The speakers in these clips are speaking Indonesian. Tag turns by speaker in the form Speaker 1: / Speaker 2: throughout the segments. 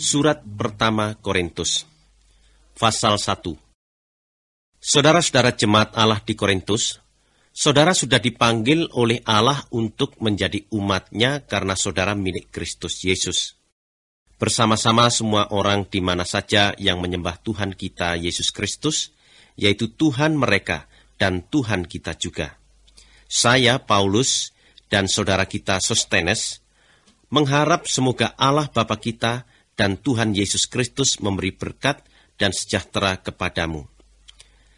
Speaker 1: Surat pertama Korintus, pasal 1. Saudara-saudara jemaat Allah di Korintus, saudara sudah dipanggil oleh Allah untuk menjadi umat-Nya karena saudara milik Kristus Yesus. Bersama-sama semua orang di mana saja yang menyembah Tuhan kita Yesus Kristus, yaitu Tuhan mereka dan Tuhan kita juga. Saya, Paulus, dan saudara kita Sostenes, mengharap semoga Allah Bapa kita dan Tuhan Yesus Kristus memberi berkat dan sejahtera kepadamu.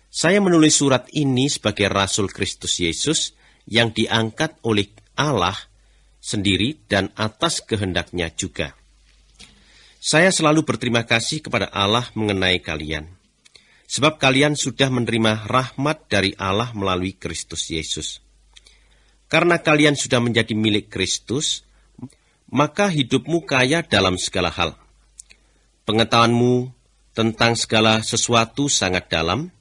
Speaker 1: Saya menulis surat ini sebagai Rasul Kristus Yesus yang diangkat oleh Allah sendiri dan atas kehendak-Nya juga. Saya selalu berterima kasih kepada Allah mengenai kalian, sebab kalian sudah menerima rahmat dari Allah melalui Kristus Yesus. Karena kalian sudah menjadi milik Kristus, maka hidupmu kaya dalam segala hal. Pengetahuanmu tentang segala sesuatu sangat dalam,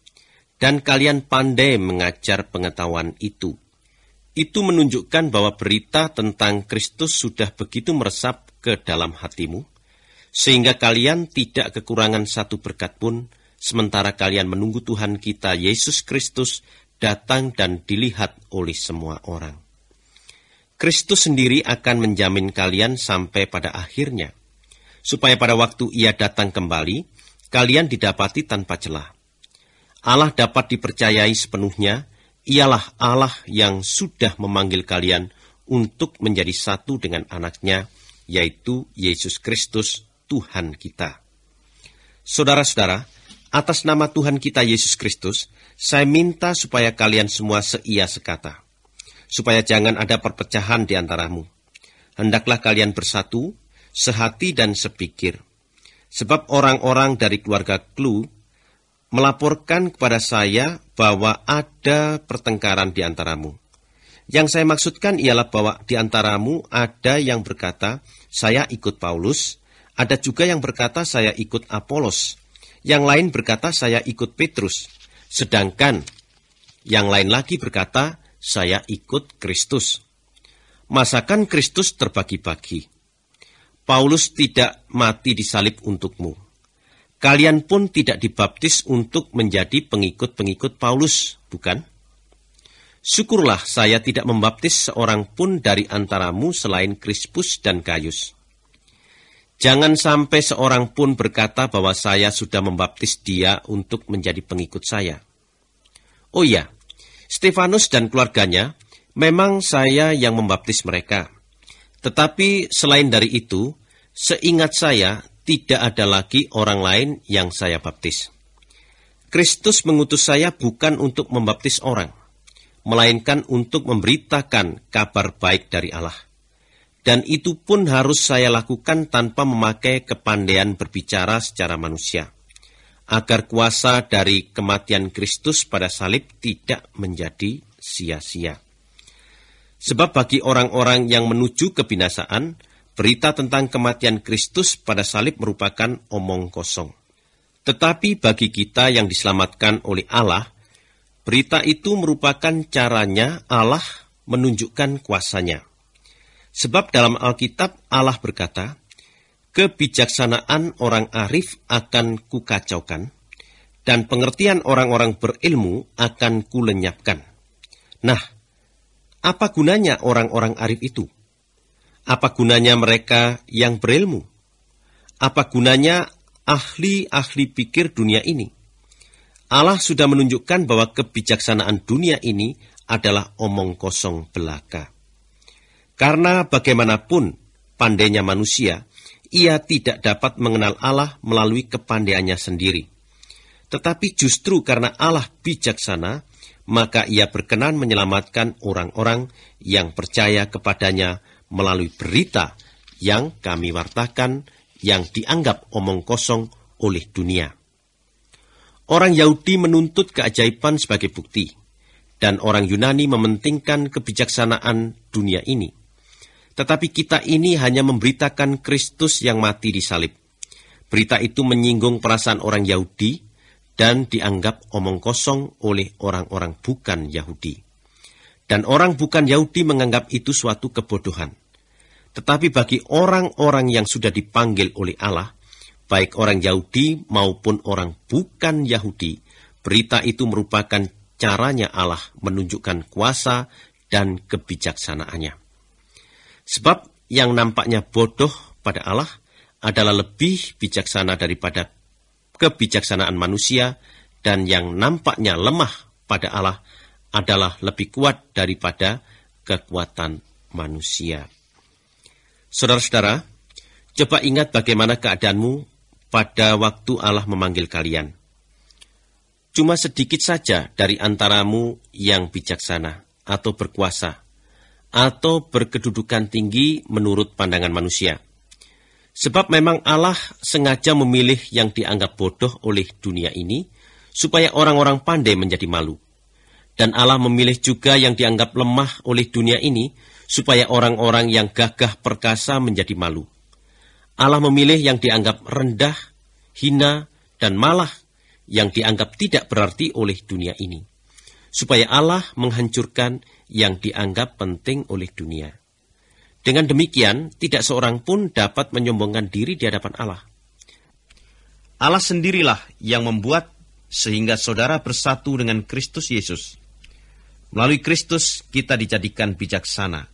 Speaker 1: dan kalian pandai mengajar pengetahuan itu. Itu menunjukkan bahwa berita tentang Kristus sudah begitu meresap ke dalam hatimu, sehingga kalian tidak kekurangan satu berkat pun, sementara kalian menunggu Tuhan kita Yesus Kristus datang dan dilihat oleh semua orang. Kristus sendiri akan menjamin kalian sampai pada akhirnya, supaya pada waktu Ia datang kembali, kalian didapati tanpa celah. Allah dapat dipercayai sepenuhnya, Ialah Allah yang sudah memanggil kalian untuk menjadi satu dengan anak-Nya, yaitu Yesus Kristus, Tuhan kita. Saudara-saudara, atas nama Tuhan kita Yesus Kristus, saya minta supaya kalian semua seia sekata, supaya jangan ada perpecahan di antaramu. Hendaklah kalian bersatu, sehati dan sepikir. Sebab orang-orang dari keluarga Klu melaporkan kepada saya bahwa ada pertengkaran di antaramu. Yang saya maksudkan ialah bahwa di antaramu ada yang berkata, saya ikut Paulus, ada juga yang berkata, saya ikut Apolos, yang lain berkata, saya ikut Petrus, sedangkan yang lain lagi berkata, saya ikut Kristus. Masakan Kristus terbagi-bagi? Paulus tidak mati disalib untukmu. Kalian pun tidak dibaptis untuk menjadi pengikut-pengikut Paulus, bukan? Syukurlah saya tidak membaptis seorang pun dari antaramu selain Krispus dan Gaius. Jangan sampai seorang pun berkata bahwa saya sudah membaptis dia untuk menjadi pengikut saya. Oh iya, Stefanus dan keluarganya, memang saya yang membaptis mereka. Tetapi selain dari itu, seingat saya, tidak ada lagi orang lain yang saya baptis. Kristus mengutus saya bukan untuk membaptis orang, melainkan untuk memberitakan kabar baik dari Allah. Dan itu pun harus saya lakukan tanpa memakai kepandaian berbicara secara manusia, agar kuasa dari kematian Kristus pada salib tidak menjadi sia-sia. Sebab bagi orang-orang yang menuju kebinasaan, berita tentang kematian Kristus pada salib merupakan omong kosong. Tetapi bagi kita yang diselamatkan oleh Allah, berita itu merupakan caranya Allah menunjukkan kuasa-Nya. Sebab dalam Alkitab Allah berkata, kebijaksanaan orang arif akan kukacaukan, dan pengertian orang-orang berilmu akan kulenyapkan. Nah, apa gunanya orang-orang arif itu? Apa gunanya mereka yang berilmu? Apa gunanya ahli-ahli pikir dunia ini? Allah sudah menunjukkan bahwa kebijaksanaan dunia ini adalah omong kosong belaka. Karena bagaimanapun pandainya manusia, ia tidak dapat mengenal Allah melalui kepandaiannya sendiri. Tetapi justru karena Allah bijaksana, maka ia berkenan menyelamatkan orang-orang yang percaya kepadanya melalui berita yang kami wartakan yang dianggap omong kosong oleh dunia. Orang Yahudi menuntut keajaiban sebagai bukti, dan orang Yunani mementingkan kebijaksanaan dunia ini. Tetapi kita ini hanya memberitakan Kristus yang mati di salib. Berita itu menyinggung perasaan orang Yahudi, dan dianggap omong kosong oleh orang-orang bukan Yahudi. Dan orang bukan Yahudi menganggap itu suatu kebodohan. Tetapi bagi orang-orang yang sudah dipanggil oleh Allah, baik orang Yahudi maupun orang bukan Yahudi, berita itu merupakan caranya Allah menunjukkan kuasa dan kebijaksanaannya. Sebab yang nampaknya bodoh pada Allah adalah lebih bijaksana daripada kebijaksanaan manusia, dan yang nampaknya lemah pada Allah adalah lebih kuat daripada kekuatan manusia. Saudara-saudara, coba ingat bagaimana keadaanmu pada waktu Allah memanggil kalian. Cuma sedikit saja dari antaramu yang bijaksana atau berkuasa atau berkedudukan tinggi menurut pandangan manusia. Sebab memang Allah sengaja memilih yang dianggap bodoh oleh dunia ini supaya orang-orang pandai menjadi malu. Dan Allah memilih juga yang dianggap lemah oleh dunia ini supaya orang-orang yang gagah perkasa menjadi malu. Allah memilih yang dianggap rendah, hina, dan malah yang dianggap tidak berarti oleh dunia ini, supaya Allah menghancurkan yang dianggap penting oleh dunia. Dengan demikian, tidak seorang pun dapat menyombongkan diri di hadapan Allah. Allah sendirilah yang membuat sehingga saudara bersatu dengan Kristus Yesus. Melalui Kristus kita dijadikan bijaksana,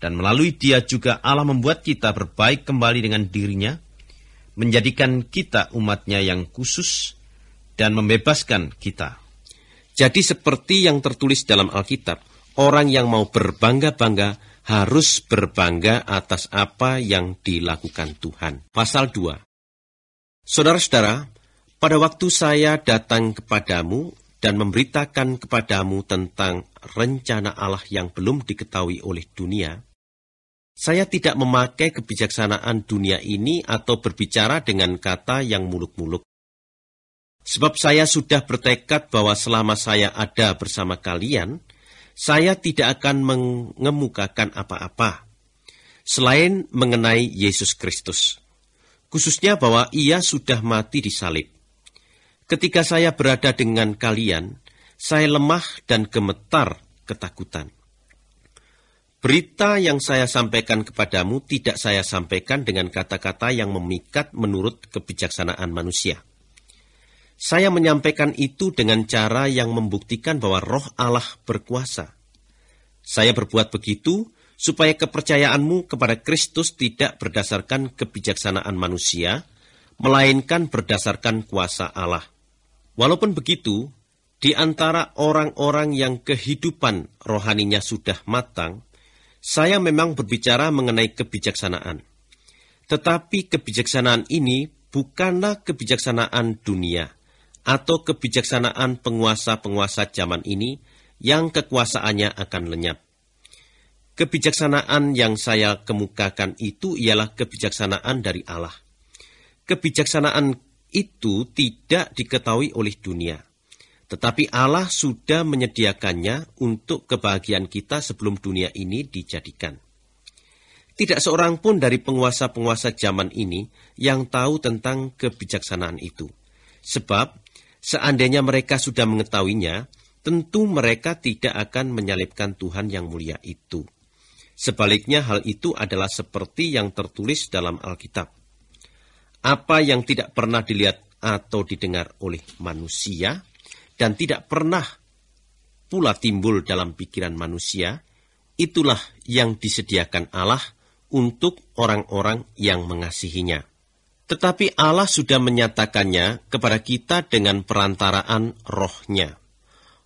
Speaker 1: dan melalui Dia juga Allah membuat kita berbaik kembali dengan dirinya, menjadikan kita umatnya yang khusus, dan membebaskan kita. Jadi seperti yang tertulis dalam Alkitab, orang yang mau berbangga-bangga harus berbangga atas apa yang dilakukan Tuhan. Pasal 2. Saudara-saudara, pada waktu saya datang kepadamu dan memberitakan kepadamu tentang rencana Allah yang belum diketahui oleh dunia, saya tidak memakai kebijaksanaan dunia ini atau berbicara dengan kata yang muluk-muluk. Sebab saya sudah bertekad bahwa selama saya ada bersama kalian, saya tidak akan mengemukakan apa-apa selain mengenai Yesus Kristus. Khususnya bahwa Ia sudah mati di salib. Ketika saya berada dengan kalian, saya lemah dan gemetar ketakutan. Berita yang saya sampaikan kepadamu tidak saya sampaikan dengan kata-kata yang memikat menurut kebijaksanaan manusia. Saya menyampaikan itu dengan cara yang membuktikan bahwa Roh Allah berkuasa. Saya berbuat begitu supaya kepercayaanmu kepada Kristus tidak berdasarkan kebijaksanaan manusia, melainkan berdasarkan kuasa Allah. Walaupun begitu, di antara orang-orang yang kehidupan rohaninya sudah matang, saya memang berbicara mengenai kebijaksanaan. Tetapi kebijaksanaan ini bukanlah kebijaksanaan dunia atau kebijaksanaan penguasa-penguasa zaman ini yang kekuasaannya akan lenyap. Kebijaksanaan yang saya kemukakan itu ialah kebijaksanaan dari Allah. Kebijaksanaan itu tidak diketahui oleh dunia, tetapi Allah sudah menyediakannya untuk kebahagiaan kita sebelum dunia ini dijadikan. Tidak seorang pun dari penguasa-penguasa zaman ini yang tahu tentang kebijaksanaan itu. Sebab, seandainya mereka sudah mengetahuinya, tentu mereka tidak akan menyalibkan Tuhan yang mulia itu. Sebaliknya hal itu adalah seperti yang tertulis dalam Alkitab. Apa yang tidak pernah dilihat atau didengar oleh manusia, dan tidak pernah pula timbul dalam pikiran manusia, itulah yang disediakan Allah untuk orang-orang yang mengasihinya. Tetapi Allah sudah menyatakannya kepada kita dengan perantaraan Roh-Nya.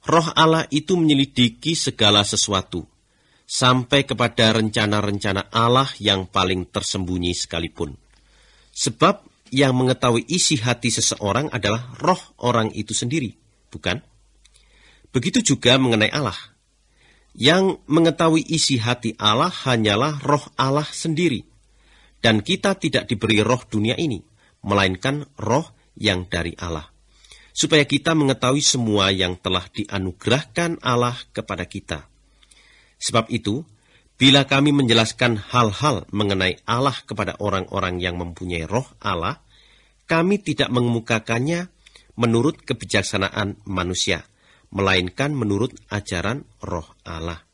Speaker 1: Roh Allah itu menyelidiki segala sesuatu, sampai kepada rencana-rencana Allah yang paling tersembunyi sekalipun. Sebab yang mengetahui isi hati seseorang adalah roh orang itu sendiri, bukan? Begitu juga mengenai Allah. Yang mengetahui isi hati Allah hanyalah roh Allah sendiri. Dan kita tidak diberi roh dunia ini, melainkan roh yang dari Allah. Supaya kita mengetahui semua yang telah dianugerahkan Allah kepada kita. Sebab itu, bila kami menjelaskan hal-hal mengenai Allah kepada orang-orang yang mempunyai roh Allah, kami tidak mengemukakannya menurut kebijaksanaan manusia, melainkan menurut ajaran roh Allah.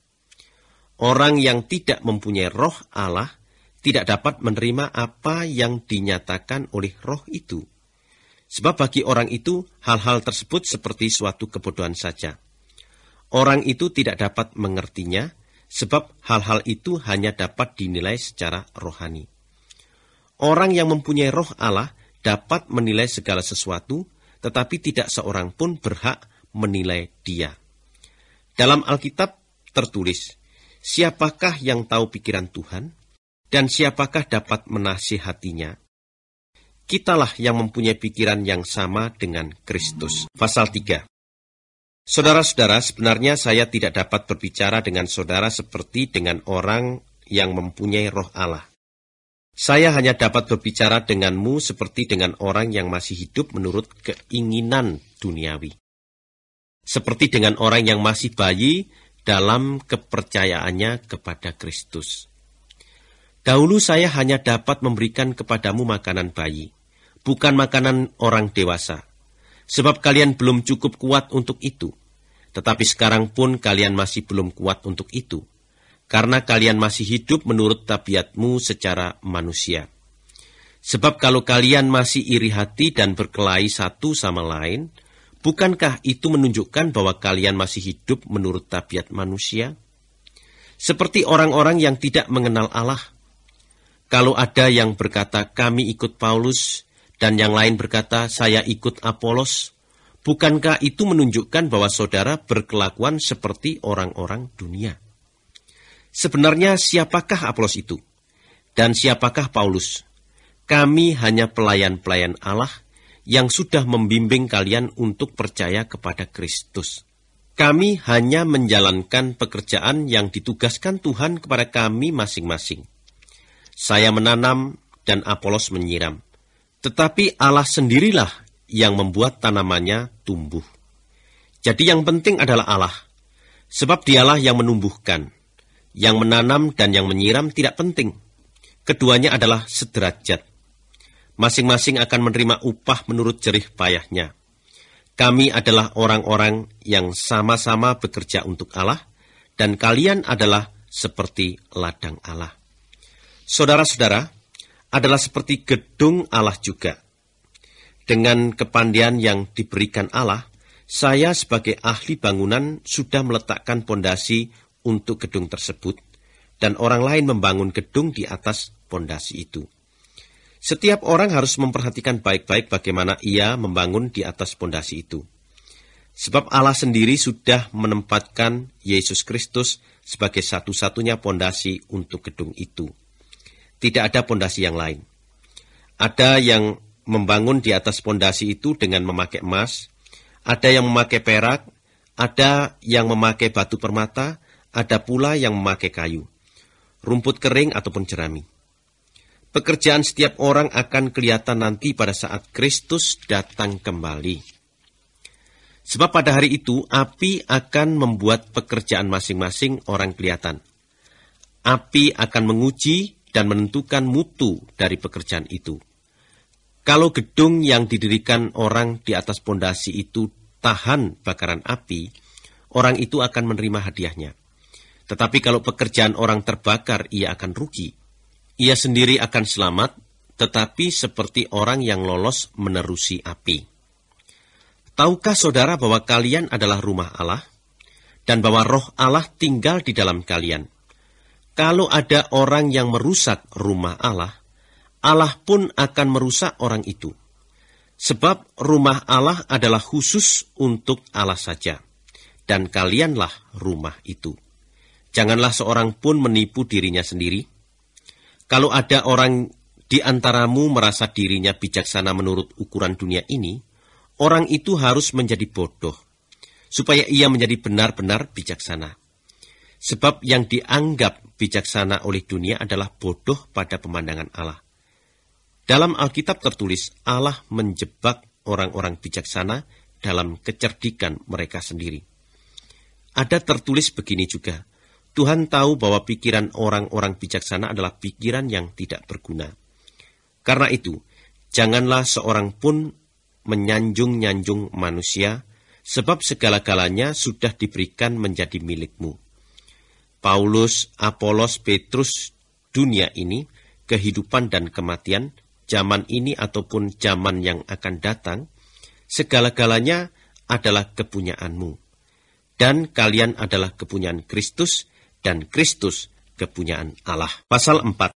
Speaker 1: Orang yang tidak mempunyai roh Allah tidak dapat menerima apa yang dinyatakan oleh roh itu. Sebab bagi orang itu, hal-hal tersebut seperti suatu kebodohan saja. Orang itu tidak dapat mengertinya, sebab hal-hal itu hanya dapat dinilai secara rohani. Orang yang mempunyai roh Allah dapat menilai segala sesuatu, tetapi tidak seorang pun berhak menilai dia. Dalam Alkitab tertulis, siapakah yang tahu pikiran Tuhan, dan siapakah dapat menasihatinya? Kitalah yang mempunyai pikiran yang sama dengan Kristus. Pasal 3. Saudara-saudara, sebenarnya saya tidak dapat berbicara dengan saudara seperti dengan orang yang mempunyai roh Allah. Saya hanya dapat berbicara denganmu seperti dengan orang yang masih hidup menurut keinginan duniawi. Seperti dengan orang yang masih bayi dalam kepercayaannya kepada Kristus. Dahulu saya hanya dapat memberikan kepadamu makanan bayi, bukan makanan orang dewasa. Sebab kalian belum cukup kuat untuk itu. Tetapi sekarang pun kalian masih belum kuat untuk itu. Karena kalian masih hidup menurut tabiatmu secara manusia. Sebab kalau kalian masih iri hati dan berkelahi satu sama lain, bukankah itu menunjukkan bahwa kalian masih hidup menurut tabiat manusia? Seperti orang-orang yang tidak mengenal Allah. Kalau ada yang berkata, kami ikut Paulus, dan yang lain berkata, saya ikut Apolos, bukankah itu menunjukkan bahwa saudara berkelakuan seperti orang-orang dunia? Sebenarnya siapakah Apolos itu? Dan siapakah Paulus? Kami hanya pelayan-pelayan Allah yang sudah membimbing kalian untuk percaya kepada Kristus. Kami hanya menjalankan pekerjaan yang ditugaskan Tuhan kepada kami masing-masing. Saya menanam dan Apolos menyiram. Tetapi Allah sendirilah yang membuat tanamannya tumbuh. Jadi yang penting adalah Allah. Sebab dialah yang menumbuhkan. Yang menanam dan yang menyiram tidak penting. Keduanya adalah sederajat. Masing-masing akan menerima upah menurut jerih payahnya. Kami adalah orang-orang yang sama-sama bekerja untuk Allah, dan kalian adalah seperti ladang Allah. Saudara-saudara, adalah seperti gedung Allah juga. Dengan kepandaian yang diberikan Allah, saya sebagai ahli bangunan sudah meletakkan pondasi untuk gedung tersebut, dan orang lain membangun gedung di atas pondasi itu. Setiap orang harus memperhatikan baik-baik bagaimana ia membangun di atas pondasi itu. Sebab Allah sendiri sudah menempatkan Yesus Kristus sebagai satu-satunya pondasi untuk gedung itu. Tidak ada pondasi yang lain. Ada yang membangun di atas pondasi itu dengan memakai emas, ada yang memakai perak, ada yang memakai batu permata, ada pula yang memakai kayu, rumput kering ataupun jerami. Pekerjaan setiap orang akan kelihatan nanti pada saat Kristus datang kembali. Sebab pada hari itu, api akan membuat pekerjaan masing-masing orang kelihatan. Api akan menguji dan menentukan mutu dari pekerjaan itu. Kalau gedung yang didirikan orang di atas pondasi itu tahan bakaran api, orang itu akan menerima hadiahnya. Tetapi kalau pekerjaan orang terbakar, ia akan rugi. Ia sendiri akan selamat, tetapi seperti orang yang lolos menerusi api. Tahukah saudara bahwa kalian adalah rumah Allah, dan bahwa roh Allah tinggal di dalam kalian? Kalau ada orang yang merusak rumah Allah, Allah pun akan merusak orang itu. Sebab rumah Allah adalah khusus untuk Allah saja, dan kalianlah rumah itu. Janganlah seorang pun menipu dirinya sendiri. Kalau ada orang di antaramu merasa dirinya bijaksana menurut ukuran dunia ini, orang itu harus menjadi bodoh, supaya ia menjadi benar-benar bijaksana. Sebab yang dianggap bijaksana oleh dunia adalah bodoh pada pemandangan Allah. Dalam Alkitab tertulis, Allah menjebak orang-orang bijaksana dalam kecerdikan mereka sendiri. Ada tertulis begini juga, Tuhan tahu bahwa pikiran orang-orang bijaksana adalah pikiran yang tidak berguna. Karena itu, janganlah seorang pun menyanjung-nyanjung manusia, sebab segala-galanya sudah diberikan menjadi milikmu. Paulus, Apolos, Petrus, dunia ini, kehidupan dan kematian, zaman ini ataupun zaman yang akan datang, segala-galanya adalah kepunyaanmu. Dan kalian adalah kepunyaan Kristus, dan Kristus kepunyaan Allah. Pasal 4.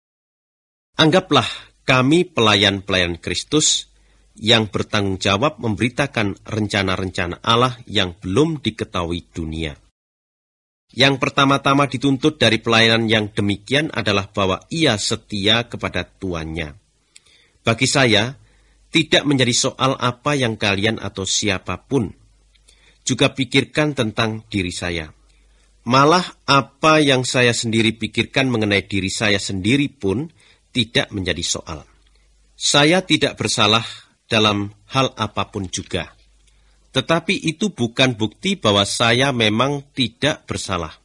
Speaker 1: Anggaplah kami pelayan-pelayan Kristus yang bertanggung jawab memberitakan rencana-rencana Allah yang belum diketahui dunia. Yang pertama-tama dituntut dari pelayanan yang demikian adalah bahwa ia setia kepada tuannya. Bagi saya, tidak menjadi soal apa yang kalian atau siapapun juga pikirkan tentang diri saya. Malah apa yang saya sendiri pikirkan mengenai diri saya sendiri pun tidak menjadi soal. Saya tidak bersalah dalam hal apapun juga. Tetapi itu bukan bukti bahwa saya memang tidak bersalah.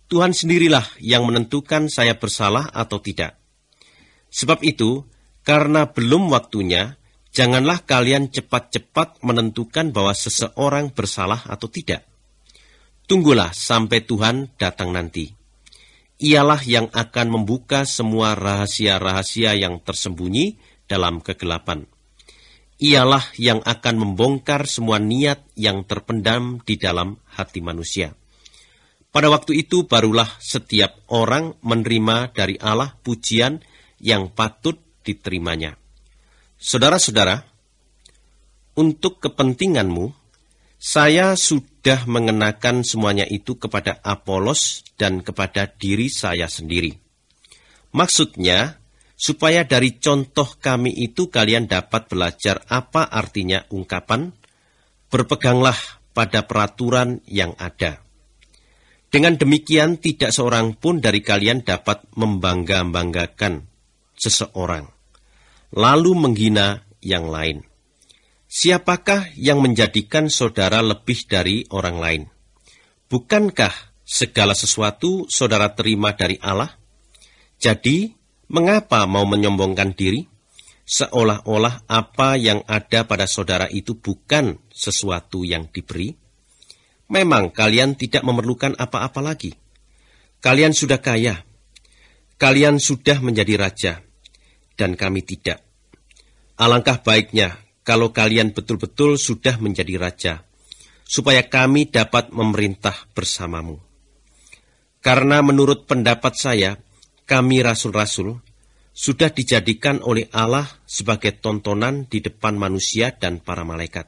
Speaker 1: Tuhan sendirilah yang menentukan saya bersalah atau tidak. Sebab itu, karena belum waktunya, janganlah kalian cepat-cepat menentukan bahwa seseorang bersalah atau tidak. Tunggulah sampai Tuhan datang nanti. Ialah yang akan membuka semua rahasia-rahasia yang tersembunyi dalam kegelapan. Ialah yang akan membongkar semua niat yang terpendam di dalam hati manusia. Pada waktu itu barulah setiap orang menerima dari Allah pujian yang patut diterimanya. Saudara-saudara, untuk kepentinganmu, saya sudah mengenakan semuanya itu kepada Apolos dan kepada diri saya sendiri. Maksudnya, supaya dari contoh kami itu kalian dapat belajar apa artinya ungkapan, berpeganglah pada peraturan yang ada. Dengan demikian tidak seorang pun dari kalian dapat membangga-banggakan seseorang, lalu menghina yang lain. Siapakah yang menjadikan saudara lebih dari orang lain? Bukankah segala sesuatu saudara terima dari Allah? Jadi, mengapa mau menyombongkan diri? Seolah-olah apa yang ada pada saudara itu bukan sesuatu yang diberi. Memang kalian tidak memerlukan apa-apa lagi. Kalian sudah kaya. Kalian sudah menjadi raja. Dan kami tidak. Alangkah baiknya kalau kalian betul-betul sudah menjadi raja, supaya kami dapat memerintah bersamamu. Karena menurut pendapat saya, kami rasul-rasul sudah dijadikan oleh Allah sebagai tontonan di depan manusia dan para malaikat.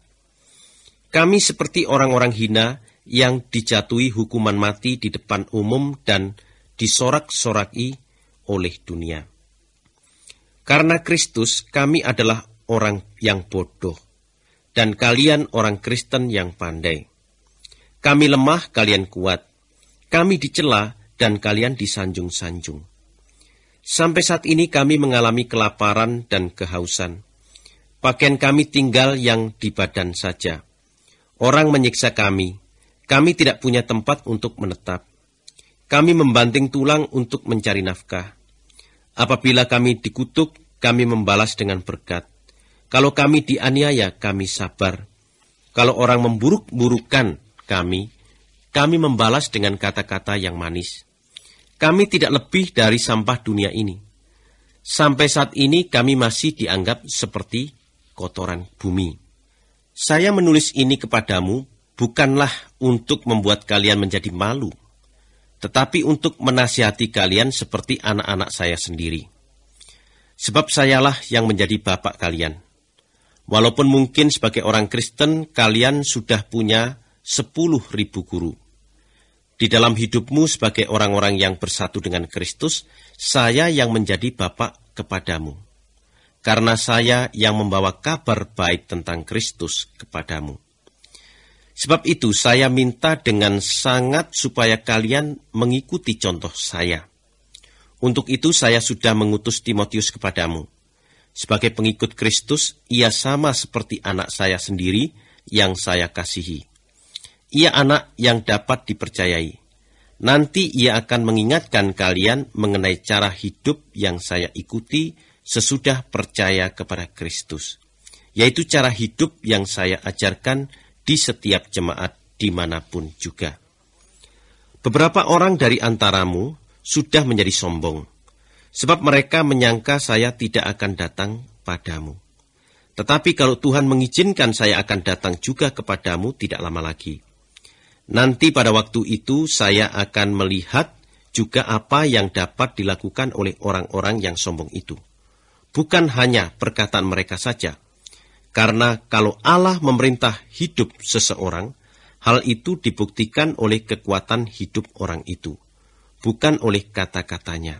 Speaker 1: Kami seperti orang-orang hina yang dijatuhi hukuman mati di depan umum dan disorak-soraki oleh dunia. Karena Kristus, kami adalah orang yang bodoh, dan kalian orang Kristen yang pandai. Kami lemah, kalian kuat. Kami dicela, dan kalian disanjung-sanjung. Sampai saat ini kami mengalami kelaparan dan kehausan. Pakaian kami tinggal yang di badan saja. Orang menyiksa kami. Kami tidak punya tempat untuk menetap. Kami membanting tulang untuk mencari nafkah. Apabila kami dikutuk, kami membalas dengan berkat. Kalau kami dianiaya, kami sabar. Kalau orang memburuk-burukkan kami membalas dengan kata-kata yang manis. Kami tidak lebih dari sampah dunia ini. Sampai saat ini kami masih dianggap seperti kotoran bumi. Saya menulis ini kepadamu bukanlah untuk membuat kalian menjadi malu, tetapi untuk menasihati kalian seperti anak-anak saya sendiri. Sebab sayalah yang menjadi bapak kalian. Walaupun mungkin sebagai orang Kristen, kalian sudah punya 10.000 guru. Di dalam hidupmu sebagai orang-orang yang bersatu dengan Kristus, saya yang menjadi bapak kepadamu. Karena saya yang membawa kabar baik tentang Kristus kepadamu. Sebab itu saya minta dengan sangat supaya kalian mengikuti contoh saya. Untuk itu saya sudah mengutus Timotius kepadamu. Sebagai pengikut Kristus, ia sama seperti anak saya sendiri yang saya kasihi. Ia anak yang dapat dipercayai. Nanti ia akan mengingatkan kalian mengenai cara hidup yang saya ikuti sesudah percaya kepada Kristus, yaitu cara hidup yang saya ajarkan di setiap jemaat dimanapun juga. Beberapa orang dari antaramu sudah menjadi sombong. Sebab mereka menyangka saya tidak akan datang padamu. Tetapi kalau Tuhan mengizinkan saya akan datang juga kepadamu tidak lama lagi. Nanti pada waktu itu saya akan melihat juga apa yang dapat dilakukan oleh orang-orang yang sombong itu. Bukan hanya perkataan mereka saja. Karena kalau Allah memerintah hidup seseorang, hal itu dibuktikan oleh kekuatan hidup orang itu, bukan oleh kata-katanya.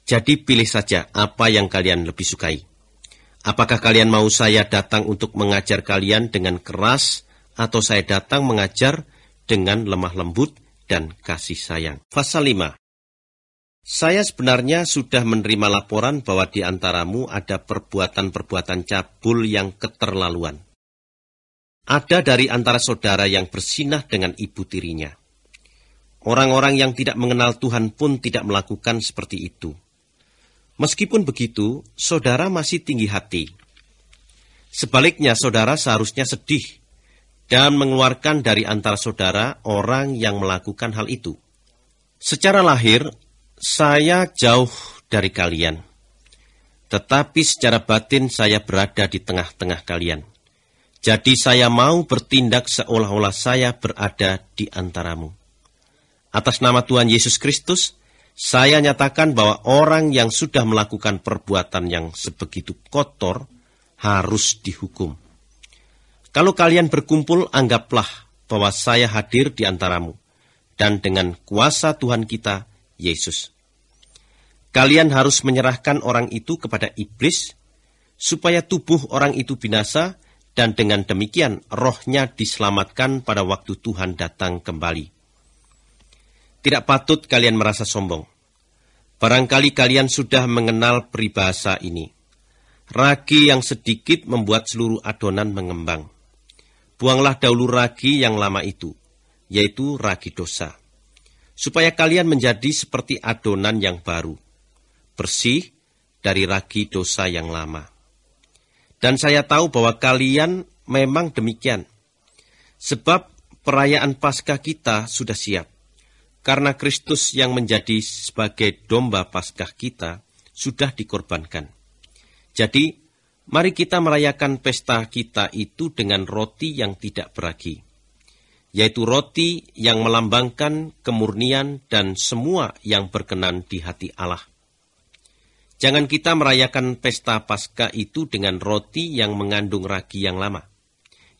Speaker 1: Jadi pilih saja apa yang kalian lebih sukai. Apakah kalian mau saya datang untuk mengajar kalian dengan keras, atau saya datang mengajar dengan lemah lembut dan kasih sayang? Pasal 5. Saya sebenarnya sudah menerima laporan bahwa di antaramu ada perbuatan-perbuatan cabul yang keterlaluan. Ada dari antara saudara yang bersinah dengan ibu tirinya. Orang-orang yang tidak mengenal Tuhan pun tidak melakukan seperti itu. Meskipun begitu, saudara masih tinggi hati. Sebaliknya, saudara seharusnya sedih dan mengeluarkan dari antara saudara orang yang melakukan hal itu. Secara lahir, saya jauh dari kalian. Tetapi secara batin saya berada di tengah-tengah kalian. Jadi saya mau bertindak seolah-olah saya berada di antaramu. Atas nama Tuhan Yesus Kristus, saya nyatakan bahwa orang yang sudah melakukan perbuatan yang sebegitu kotor harus dihukum. Kalau kalian berkumpul, anggaplah bahwa saya hadir di antaramu, dan dengan kuasa Tuhan kita, Yesus. Kalian harus menyerahkan orang itu kepada iblis, supaya tubuh orang itu binasa, dan dengan demikian rohnya diselamatkan pada waktu Tuhan datang kembali. Tidak patut kalian merasa sombong. Barangkali kalian sudah mengenal peribahasa ini. Ragi yang sedikit membuat seluruh adonan mengembang. Buanglah dahulu ragi yang lama itu, yaitu ragi dosa. Supaya kalian menjadi seperti adonan yang baru, bersih dari ragi dosa yang lama. Dan saya tahu bahwa kalian memang demikian. Sebab perayaan Paskah kita sudah siap. Karena Kristus yang menjadi sebagai domba Paskah kita sudah dikorbankan. Jadi, mari kita merayakan pesta kita itu dengan roti yang tidak beragi, yaitu roti yang melambangkan kemurnian dan semua yang berkenan di hati Allah. Jangan kita merayakan pesta Paskah itu dengan roti yang mengandung ragi yang lama,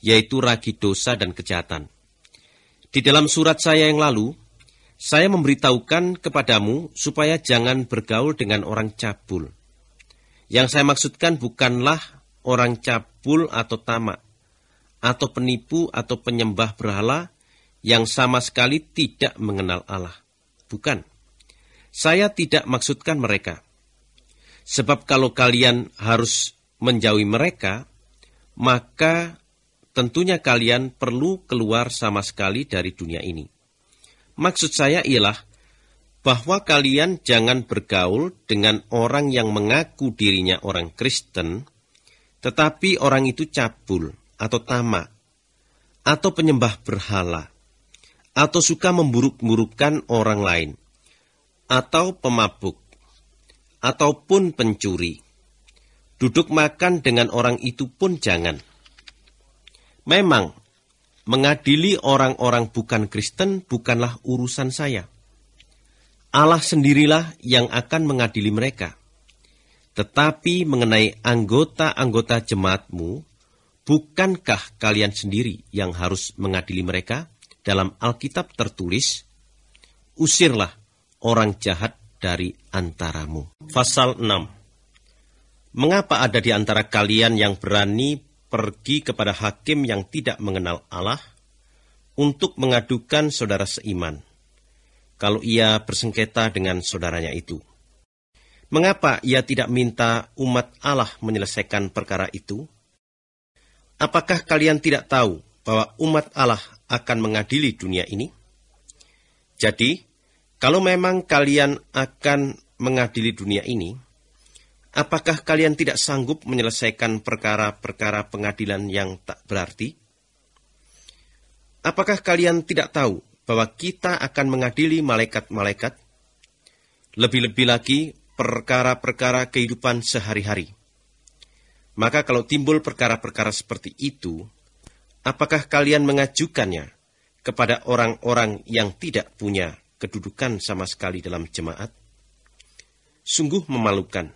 Speaker 1: yaitu ragi dosa dan kejahatan. Di dalam surat saya yang lalu, saya memberitahukan kepadamu supaya jangan bergaul dengan orang cabul. Yang saya maksudkan bukanlah orang cabul atau tamak, atau penipu atau penyembah berhala yang sama sekali tidak mengenal Allah. Bukan. Saya tidak maksudkan mereka. Sebab kalau kalian harus menjauhi mereka, maka tentunya kalian perlu keluar sama sekali dari dunia ini. Maksud saya ialah bahwa kalian jangan bergaul dengan orang yang mengaku dirinya orang Kristen, tetapi orang itu cabul atau tamak, atau penyembah berhala, atau suka memburuk-burukkan orang lain, atau pemabuk, ataupun pencuri. Duduk makan dengan orang itu pun jangan. Memang, mengadili orang-orang bukan Kristen bukanlah urusan saya. Allah sendirilah yang akan mengadili mereka. Tetapi mengenai anggota-anggota jemaatmu, bukankah kalian sendiri yang harus mengadili mereka? Dalam Alkitab tertulis, usirlah orang jahat dari antaramu. Pasal 6. Mengapa ada di antara kalian yang berani pergi kepada hakim yang tidak mengenal Allah untuk mengadukan saudara seiman, kalau ia bersengketa dengan saudaranya itu? Mengapa ia tidak minta umat Allah menyelesaikan perkara itu? Apakah kalian tidak tahu bahwa umat Allah akan mengadili dunia ini? Jadi, kalau memang kalian akan mengadili dunia ini, apakah kalian tidak sanggup menyelesaikan perkara-perkara pengadilan yang tak berarti? Apakah kalian tidak tahu bahwa kita akan mengadili malaikat-malaikat? Lebih-lebih lagi, perkara-perkara kehidupan sehari-hari. Maka kalau timbul perkara-perkara seperti itu, apakah kalian mengajukannya kepada orang-orang yang tidak punya kedudukan sama sekali dalam jemaat? Sungguh memalukan.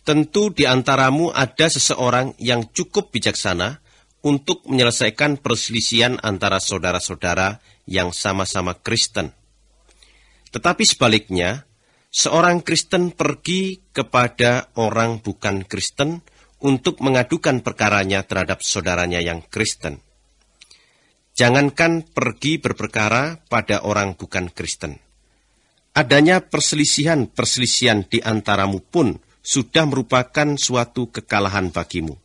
Speaker 1: Tentu di antaramu ada seseorang yang cukup bijaksana untuk menyelesaikan perselisihan antara saudara-saudara yang sama-sama Kristen. Tetapi sebaliknya, seorang Kristen pergi kepada orang bukan Kristen untuk mengadukan perkaranya terhadap saudaranya yang Kristen. Jangankan pergi berperkara pada orang bukan Kristen. Adanya perselisihan di antaramu pun sudah merupakan suatu kekalahan bagimu.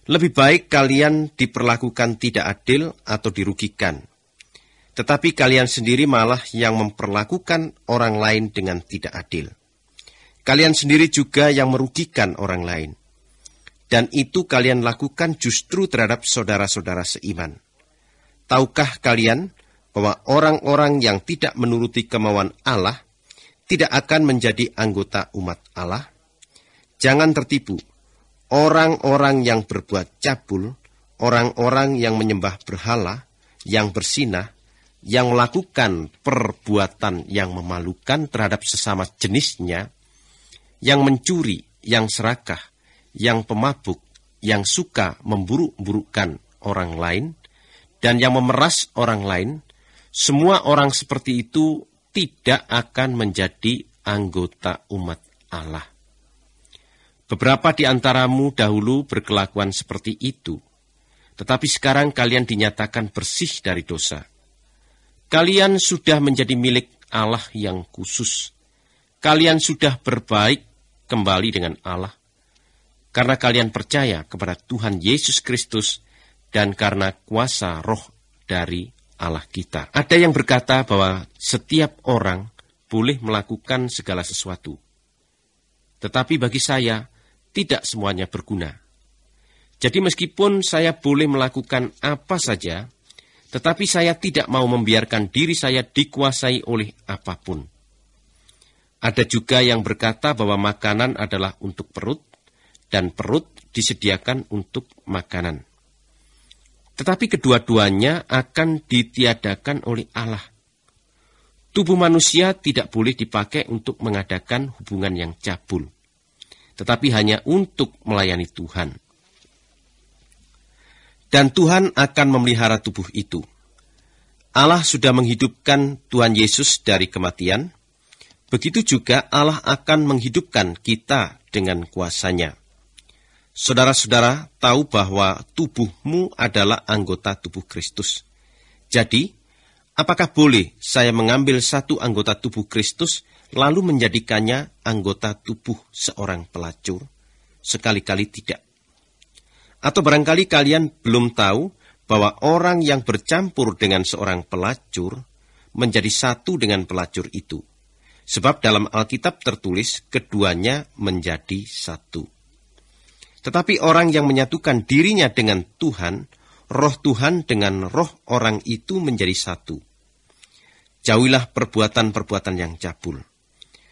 Speaker 1: Lebih baik kalian diperlakukan tidak adil atau dirugikan. Tetapi kalian sendiri malah yang memperlakukan orang lain dengan tidak adil. Kalian sendiri juga yang merugikan orang lain. Dan itu kalian lakukan justru terhadap saudara-saudara seiman. Tahukah kalian bahwa orang-orang yang tidak menuruti kemauan Allah tidak akan menjadi anggota umat Allah? Jangan tertipu. Orang-orang yang berbuat cabul, orang-orang yang menyembah berhala, yang berzinah, yang melakukan perbuatan yang memalukan terhadap sesama jenisnya, yang mencuri, yang serakah, yang pemabuk, yang suka memburuk-burukkan orang lain, dan yang memeras orang lain, semua orang seperti itu tidak akan menjadi anggota umat Allah. Beberapa di antaramu dahulu berkelakuan seperti itu, tetapi sekarang kalian dinyatakan bersih dari dosa. Kalian sudah menjadi milik Allah yang khusus. Kalian sudah berbaik kembali dengan Allah, karena kalian percaya kepada Tuhan Yesus Kristus dan karena kuasa roh dari Allah kita. Ada yang berkata bahwa setiap orang boleh melakukan segala sesuatu. Tetapi bagi saya, tidak semuanya berguna. Jadi meskipun saya boleh melakukan apa saja, tetapi saya tidak mau membiarkan diri saya dikuasai oleh apapun. Ada juga yang berkata bahwa makanan adalah untuk perut, dan perut disediakan untuk makanan. Tetapi kedua-duanya akan ditiadakan oleh Allah. Tubuh manusia tidak boleh dipakai untuk mengadakan hubungan yang cabul, tetapi hanya untuk melayani Tuhan. Dan Tuhan akan memelihara tubuh itu. Allah sudah menghidupkan Tuhan Yesus dari kematian, begitu juga Allah akan menghidupkan kita dengan kuasa-Nya. Saudara-saudara tahu bahwa tubuhmu adalah anggota tubuh Kristus. Jadi, apakah boleh saya mengambil satu anggota tubuh Kristus lalu menjadikannya anggota tubuh seorang pelacur? Sekali-kali tidak. Atau barangkali kalian belum tahu bahwa orang yang bercampur dengan seorang pelacur menjadi satu dengan pelacur itu. Sebab dalam Alkitab tertulis keduanya menjadi satu. Tetapi orang yang menyatukan dirinya dengan Tuhan, roh Tuhan dengan roh orang itu menjadi satu. Jauhilah perbuatan-perbuatan yang cabul.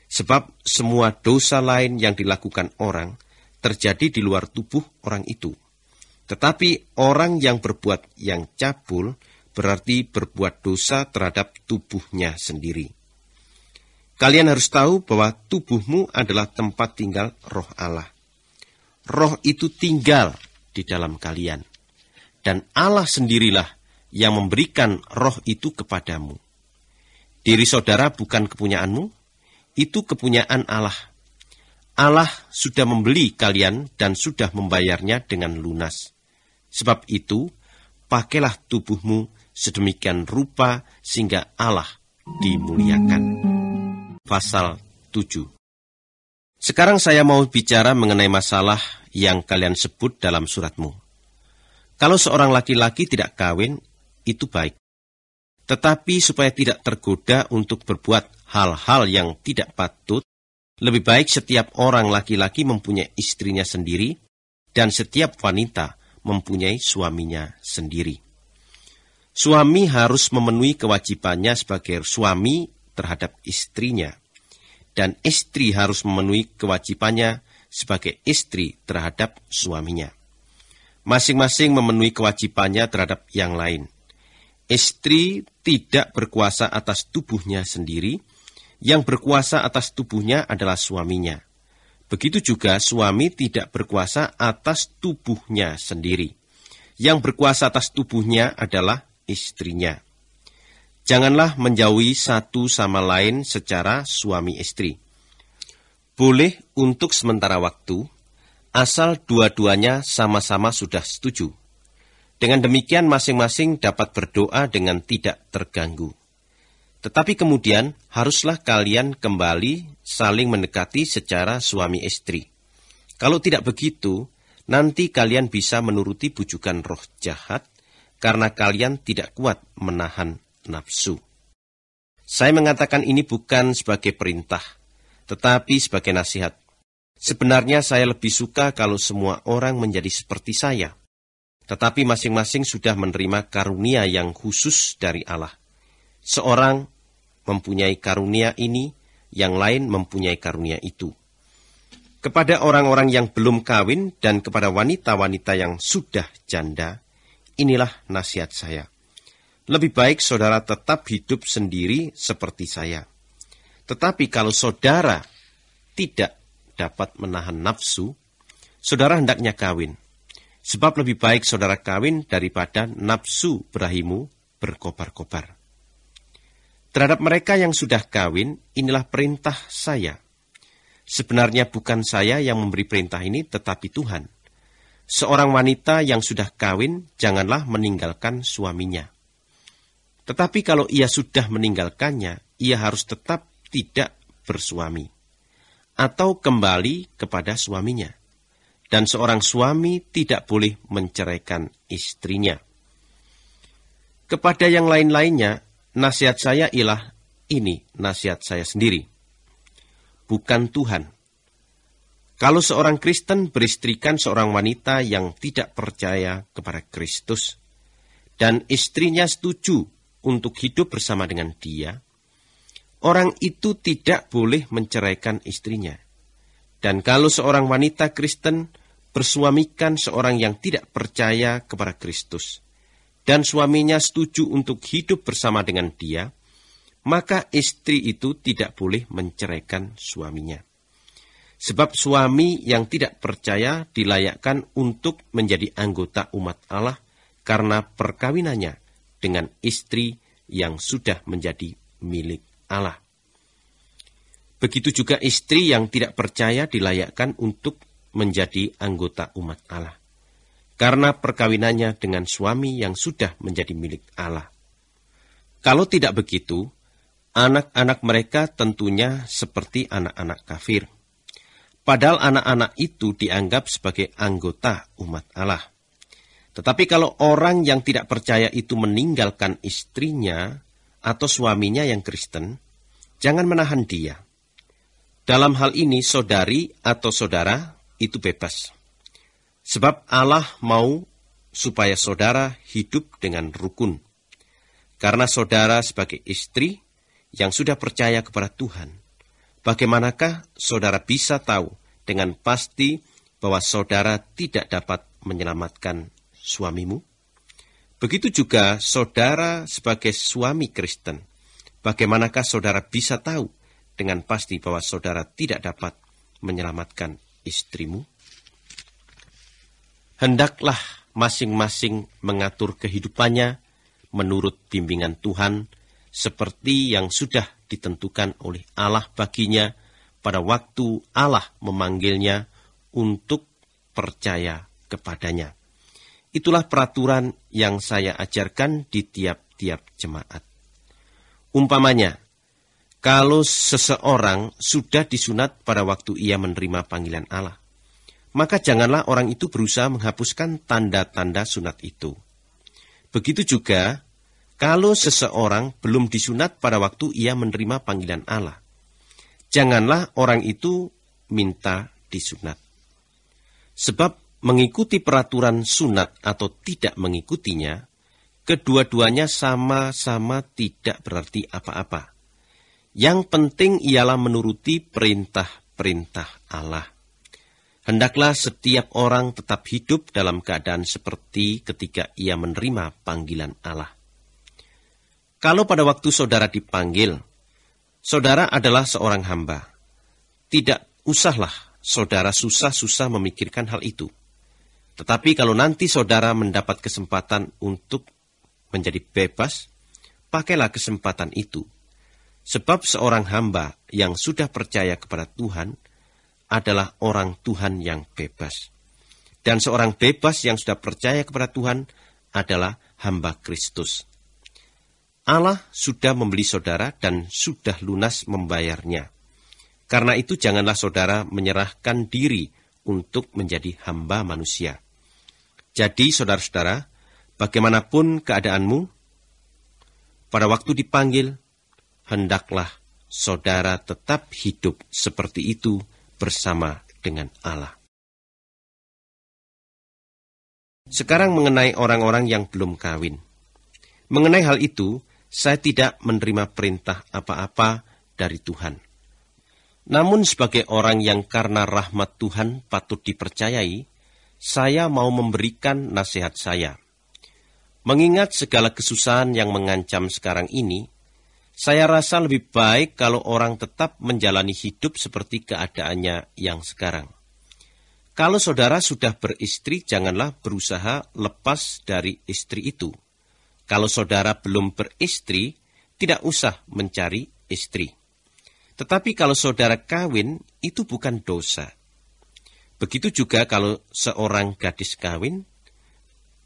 Speaker 1: Sebab semua dosa lain yang dilakukan orang terjadi di luar tubuh orang itu. Tetapi orang yang berbuat yang cabul berarti berbuat dosa terhadap tubuhnya sendiri. Kalian harus tahu bahwa tubuhmu adalah tempat tinggal roh Allah. Roh itu tinggal di dalam kalian. Dan Allah sendirilah yang memberikan roh itu kepadamu. Diri saudara bukan kepunyaanmu, itu kepunyaan Allah. Allah sudah membeli kalian dan sudah membayarnya dengan lunas. Sebab itu, pakailah tubuhmu sedemikian rupa sehingga Allah dimuliakan. Pasal 7. Sekarang saya mau bicara mengenai masalah yang kalian sebut dalam suratmu. Kalau seorang laki-laki tidak kawin, itu baik. Tetapi supaya tidak tergoda untuk berbuat hal-hal yang tidak patut, lebih baik setiap orang laki-laki mempunyai istrinya sendiri, dan setiap wanita mempunyai suaminya sendiri. Suami harus memenuhi kewajibannya sebagai suami terhadap istrinya. dan istri harus memenuhi kewajibannya sebagai istri terhadap suaminya. Masing-masing memenuhi kewajibannya terhadap yang lain. Istri tidak berkuasa atas tubuhnya sendiri, yang berkuasa atas tubuhnya adalah suaminya. Begitu juga suami tidak berkuasa atas tubuhnya sendiri. Yang berkuasa atas tubuhnya adalah istrinya. Janganlah menjauhi satu sama lain secara suami istri. Boleh untuk sementara waktu, asal dua-duanya sama-sama sudah setuju. Dengan demikian masing-masing dapat berdoa dengan tidak terganggu. Tetapi kemudian haruslah kalian kembali saling mendekati secara suami istri. Kalau tidak begitu, nanti kalian bisa menuruti bujukan roh jahat karena kalian tidak kuat menahan nafsu. Saya mengatakan ini bukan sebagai perintah, tetapi sebagai nasihat. Sebenarnya saya lebih suka kalau semua orang menjadi seperti saya. Tetapi masing-masing sudah menerima karunia yang khusus dari Allah. Seorang mempunyai karunia ini, yang lain mempunyai karunia itu. Kepada orang-orang yang belum kawin dan kepada wanita-wanita yang sudah janda, inilah nasihat saya. Lebih baik saudara tetap hidup sendiri seperti saya. Tetapi kalau saudara tidak dapat menahan nafsu, saudara hendaknya kawin. Sebab lebih baik saudara kawin daripada nafsu berahimu berkobar-kobar. Terhadap mereka yang sudah kawin, inilah perintah saya. Sebenarnya bukan saya yang memberi perintah ini, tetapi Tuhan. Seorang wanita yang sudah kawin, janganlah meninggalkan suaminya. Tetapi kalau ia sudah meninggalkannya, ia harus tetap tidak bersuami, atau kembali kepada suaminya. Dan seorang suami tidak boleh menceraikan istrinya. Kepada yang lain-lainnya, nasihat saya ialah ini nasihat saya sendiri. Bukan Tuhan. Kalau seorang Kristen beristrikan seorang wanita yang tidak percaya kepada Kristus, dan istrinya setuju untuk hidup bersama dengan dia, orang itu tidak boleh menceraikan istrinya. Dan kalau seorang wanita Kristen bersuamikan seorang yang tidak percaya kepada Kristus, dan suaminya setuju untuk hidup bersama dengan dia, maka istri itu tidak boleh menceraikan suaminya. Sebab suami yang tidak percaya dilayakkan untuk menjadi anggota umat Allah karena perkawinannya dengan istri yang sudah menjadi milik Allah. Begitu juga istri yang tidak percaya dilayakkan untuk menjadi anggota umat Allah karena perkawinannya dengan suami yang sudah menjadi milik Allah. Kalau tidak begitu, anak-anak mereka tentunya seperti anak-anak kafir. Padahal anak-anak itu dianggap sebagai anggota umat Allah. Tetapi kalau orang yang tidak percaya itu meninggalkan istrinya atau suaminya yang Kristen, jangan menahan dia. Dalam hal ini saudari atau saudara itu bebas. Sebab Allah mau supaya saudara hidup dengan rukun. Karena saudara sebagai istri yang sudah percaya kepada Tuhan, bagaimanakah saudara bisa tahu dengan pasti bahwa saudara tidak dapat menyelamatkan suamimu? Begitu juga saudara sebagai suami Kristen, bagaimanakah saudara bisa tahu dengan pasti bahwa saudara tidak dapat menyelamatkan istrimu? Hendaklah masing-masing mengatur kehidupannya menurut bimbingan Tuhan, seperti yang sudah ditentukan oleh Allah baginya pada waktu Allah memanggilnya untuk percaya kepadanya. Itulah peraturan yang saya ajarkan di tiap-tiap jemaat. Umpamanya, kalau seseorang sudah disunat pada waktu ia menerima panggilan Allah, maka janganlah orang itu berusaha menghapuskan tanda-tanda sunat itu. Begitu juga, kalau seseorang belum disunat pada waktu ia menerima panggilan Allah, janganlah orang itu minta disunat. Sebab mengikuti peraturan sunat atau tidak mengikutinya, kedua-duanya sama-sama tidak berarti apa-apa. Yang penting ialah menuruti perintah-perintah Allah. Hendaklah setiap orang tetap hidup dalam keadaan seperti ketika ia menerima panggilan Allah. Kalau pada waktu saudara dipanggil, saudara adalah seorang hamba. Tidak usahlah saudara susah-susah memikirkan hal itu. Tetapi kalau nanti saudara mendapat kesempatan untuk menjadi bebas, pakailah kesempatan itu. Sebab seorang hamba yang sudah percaya kepada Tuhan adalah orang Tuhan yang bebas. Dan seorang bebas yang sudah percaya kepada Tuhan adalah hamba Kristus. Allah sudah membeli saudara dan sudah lunas membayarnya. Karena itu janganlah saudara menyerahkan diri untuk menjadi hamba manusia. Jadi saudara-saudara, bagaimanapun keadaanmu, pada waktu dipanggil, hendaklah saudara tetap hidup seperti itu bersama dengan Allah. Sekarang mengenai orang-orang yang belum kawin. Mengenai hal itu, saya tidak menerima perintah apa-apa dari Tuhan. Namun sebagai orang yang karena rahmat Tuhan patut dipercayai, saya mau memberikan nasihat saya. Mengingat segala kesusahan yang mengancam sekarang ini, saya rasa lebih baik kalau orang tetap menjalani hidup seperti keadaannya yang sekarang. Kalau saudara sudah beristri, janganlah berusaha lepas dari istri itu. Kalau saudara belum beristri, tidak usah mencari istri. Tetapi kalau saudara kawin, itu bukan dosa. Begitu juga kalau seorang gadis kawin,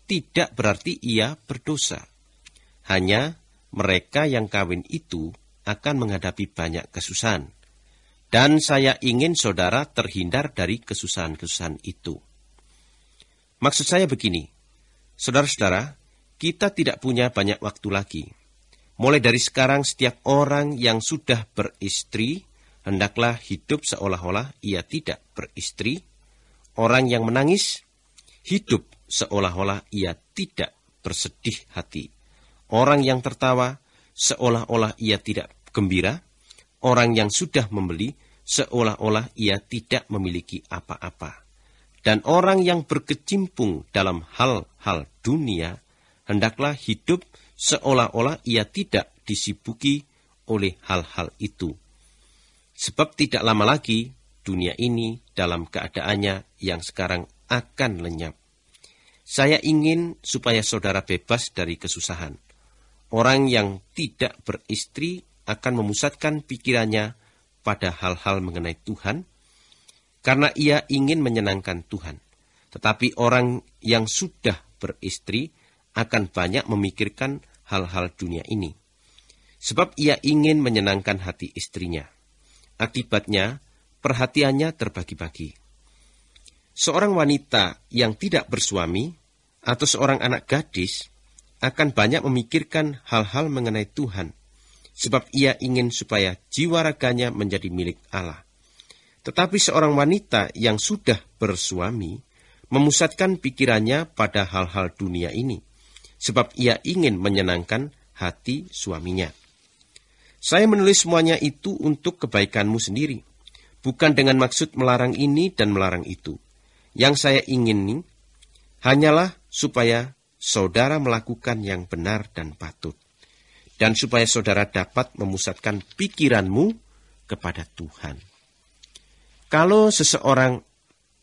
Speaker 1: tidak berarti ia berdosa. Hanya mereka yang kawin itu akan menghadapi banyak kesusahan. Dan saya ingin saudara terhindar dari kesusahan-kesusahan itu. Maksud saya begini, saudara-saudara, kita tidak punya banyak waktu lagi. Mulai dari sekarang, setiap orang yang sudah beristri, hendaklah hidup seolah-olah ia tidak beristri. Orang yang menangis, hidup seolah-olah ia tidak bersedih hati. Orang yang tertawa, seolah-olah ia tidak gembira. Orang yang sudah membeli, seolah-olah ia tidak memiliki apa-apa. Dan orang yang berkecimpung dalam hal-hal dunia, hendaklah hidup seolah-olah ia tidak disibuki oleh hal-hal itu. Sebab tidak lama lagi, dunia ini dalam keadaannya yang sekarang akan lenyap. Saya ingin supaya saudara bebas dari kesusahan. Orang yang tidak beristri akan memusatkan pikirannya pada hal-hal mengenai Tuhan, karena ia ingin menyenangkan Tuhan. Tetapi orang yang sudah beristri akan banyak memikirkan hal-hal dunia ini. Sebab ia ingin menyenangkan hati istrinya. Akibatnya, perhatiannya terbagi-bagi. Seorang wanita yang tidak bersuami atau seorang anak gadis akan banyak memikirkan hal-hal mengenai Tuhan, sebab ia ingin supaya jiwa raganya menjadi milik Allah. Tetapi seorang wanita yang sudah bersuami memusatkan pikirannya pada hal-hal dunia ini, sebab ia ingin menyenangkan hati suaminya. Saya menulis semuanya itu untuk kebaikanmu sendiri, bukan dengan maksud melarang ini dan melarang itu. Yang saya ingini hanyalah supaya saudara melakukan yang benar dan patut, dan supaya saudara dapat memusatkan pikiranmu kepada Tuhan. Kalau seseorang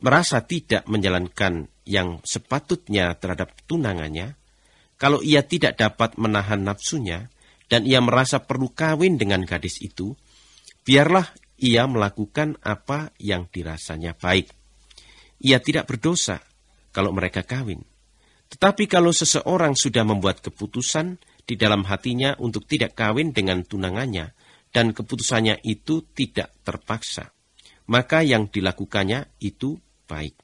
Speaker 1: merasa tidak menjalankan yang sepatutnya terhadap tunangannya, kalau ia tidak dapat menahan nafsunya, dan ia merasa perlu kawin dengan gadis itu, biarlah ia melakukan apa yang dirasanya baik. Ia tidak berdosa kalau mereka kawin. Tetapi kalau seseorang sudah membuat keputusan di dalam hatinya untuk tidak kawin dengan tunangannya, dan keputusannya itu tidak terpaksa, maka yang dilakukannya itu baik,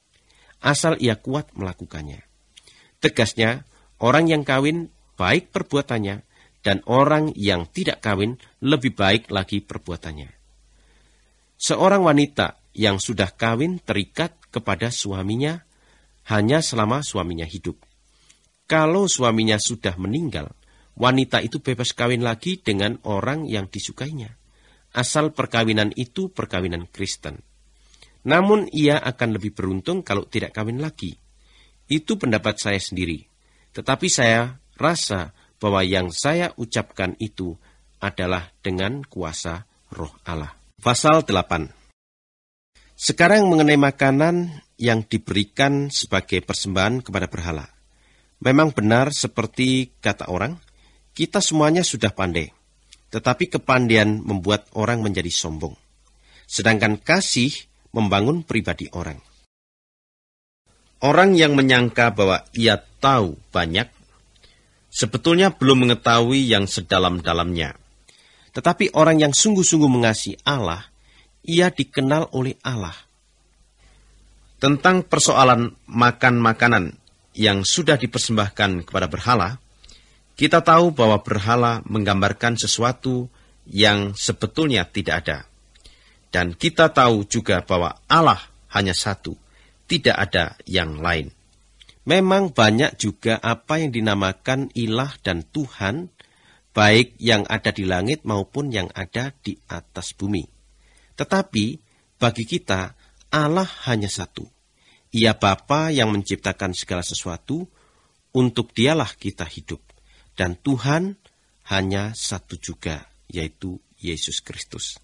Speaker 1: asal ia kuat melakukannya. Tegasnya, orang yang kawin baik perbuatannya, dan orang yang tidak kawin lebih baik lagi perbuatannya. Seorang wanita yang sudah kawin terikat kepada suaminya hanya selama suaminya hidup. Kalau suaminya sudah meninggal, wanita itu bebas kawin lagi dengan orang yang disukainya. asal perkawinan itu perkawinan Kristen. Namun ia akan lebih beruntung kalau tidak kawin lagi. Itu pendapat saya sendiri. Tetapi saya rasa bahwa yang saya ucapkan itu adalah dengan kuasa Roh Allah. Pasal 8. Sekarang mengenai makanan yang diberikan sebagai persembahan kepada berhala. Memang benar seperti kata orang, kita semuanya sudah pandai. Tetapi kepandaian membuat orang menjadi sombong. Sedangkan kasih membangun pribadi orang. Orang yang menyangka bahwa ia tahu banyak, sebetulnya belum mengetahui yang sedalam-dalamnya. Tetapi orang yang sungguh-sungguh mengasihi Allah, ia dikenal oleh Allah. Tentang persoalan makan makanan yang sudah dipersembahkan kepada berhala, kita tahu bahwa berhala menggambarkan sesuatu yang sebetulnya tidak ada. Dan kita tahu juga bahwa Allah hanya satu, tidak ada yang lain. Memang banyak juga apa yang dinamakan ilah dan Tuhan, baik yang ada di langit maupun yang ada di atas bumi. Tetapi bagi kita, Allah hanya satu. Ia Bapa yang menciptakan segala sesuatu, untuk Dialah kita hidup. Dan Tuhan hanya satu juga, yaitu Yesus Kristus.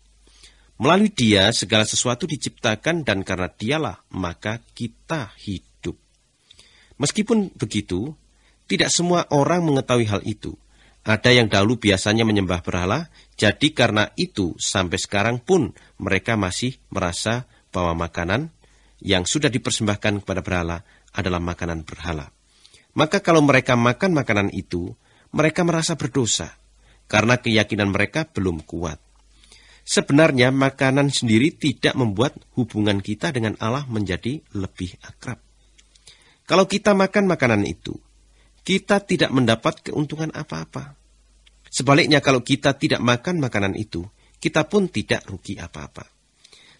Speaker 1: Melalui Dia segala sesuatu diciptakan dan karena Dialah maka kita hidup. Meskipun begitu, tidak semua orang mengetahui hal itu. Ada yang dahulu biasanya menyembah berhala, jadi karena itu sampai sekarang pun mereka masih merasa bahwa makanan yang sudah dipersembahkan kepada berhala adalah makanan berhala. Maka kalau mereka makan makanan itu, mereka merasa berdosa karena keyakinan mereka belum kuat. Sebenarnya makanan sendiri tidak membuat hubungan kita dengan Allah menjadi lebih akrab. Kalau kita makan makanan itu, kita tidak mendapat keuntungan apa-apa. Sebaliknya kalau kita tidak makan makanan itu, kita pun tidak rugi apa-apa.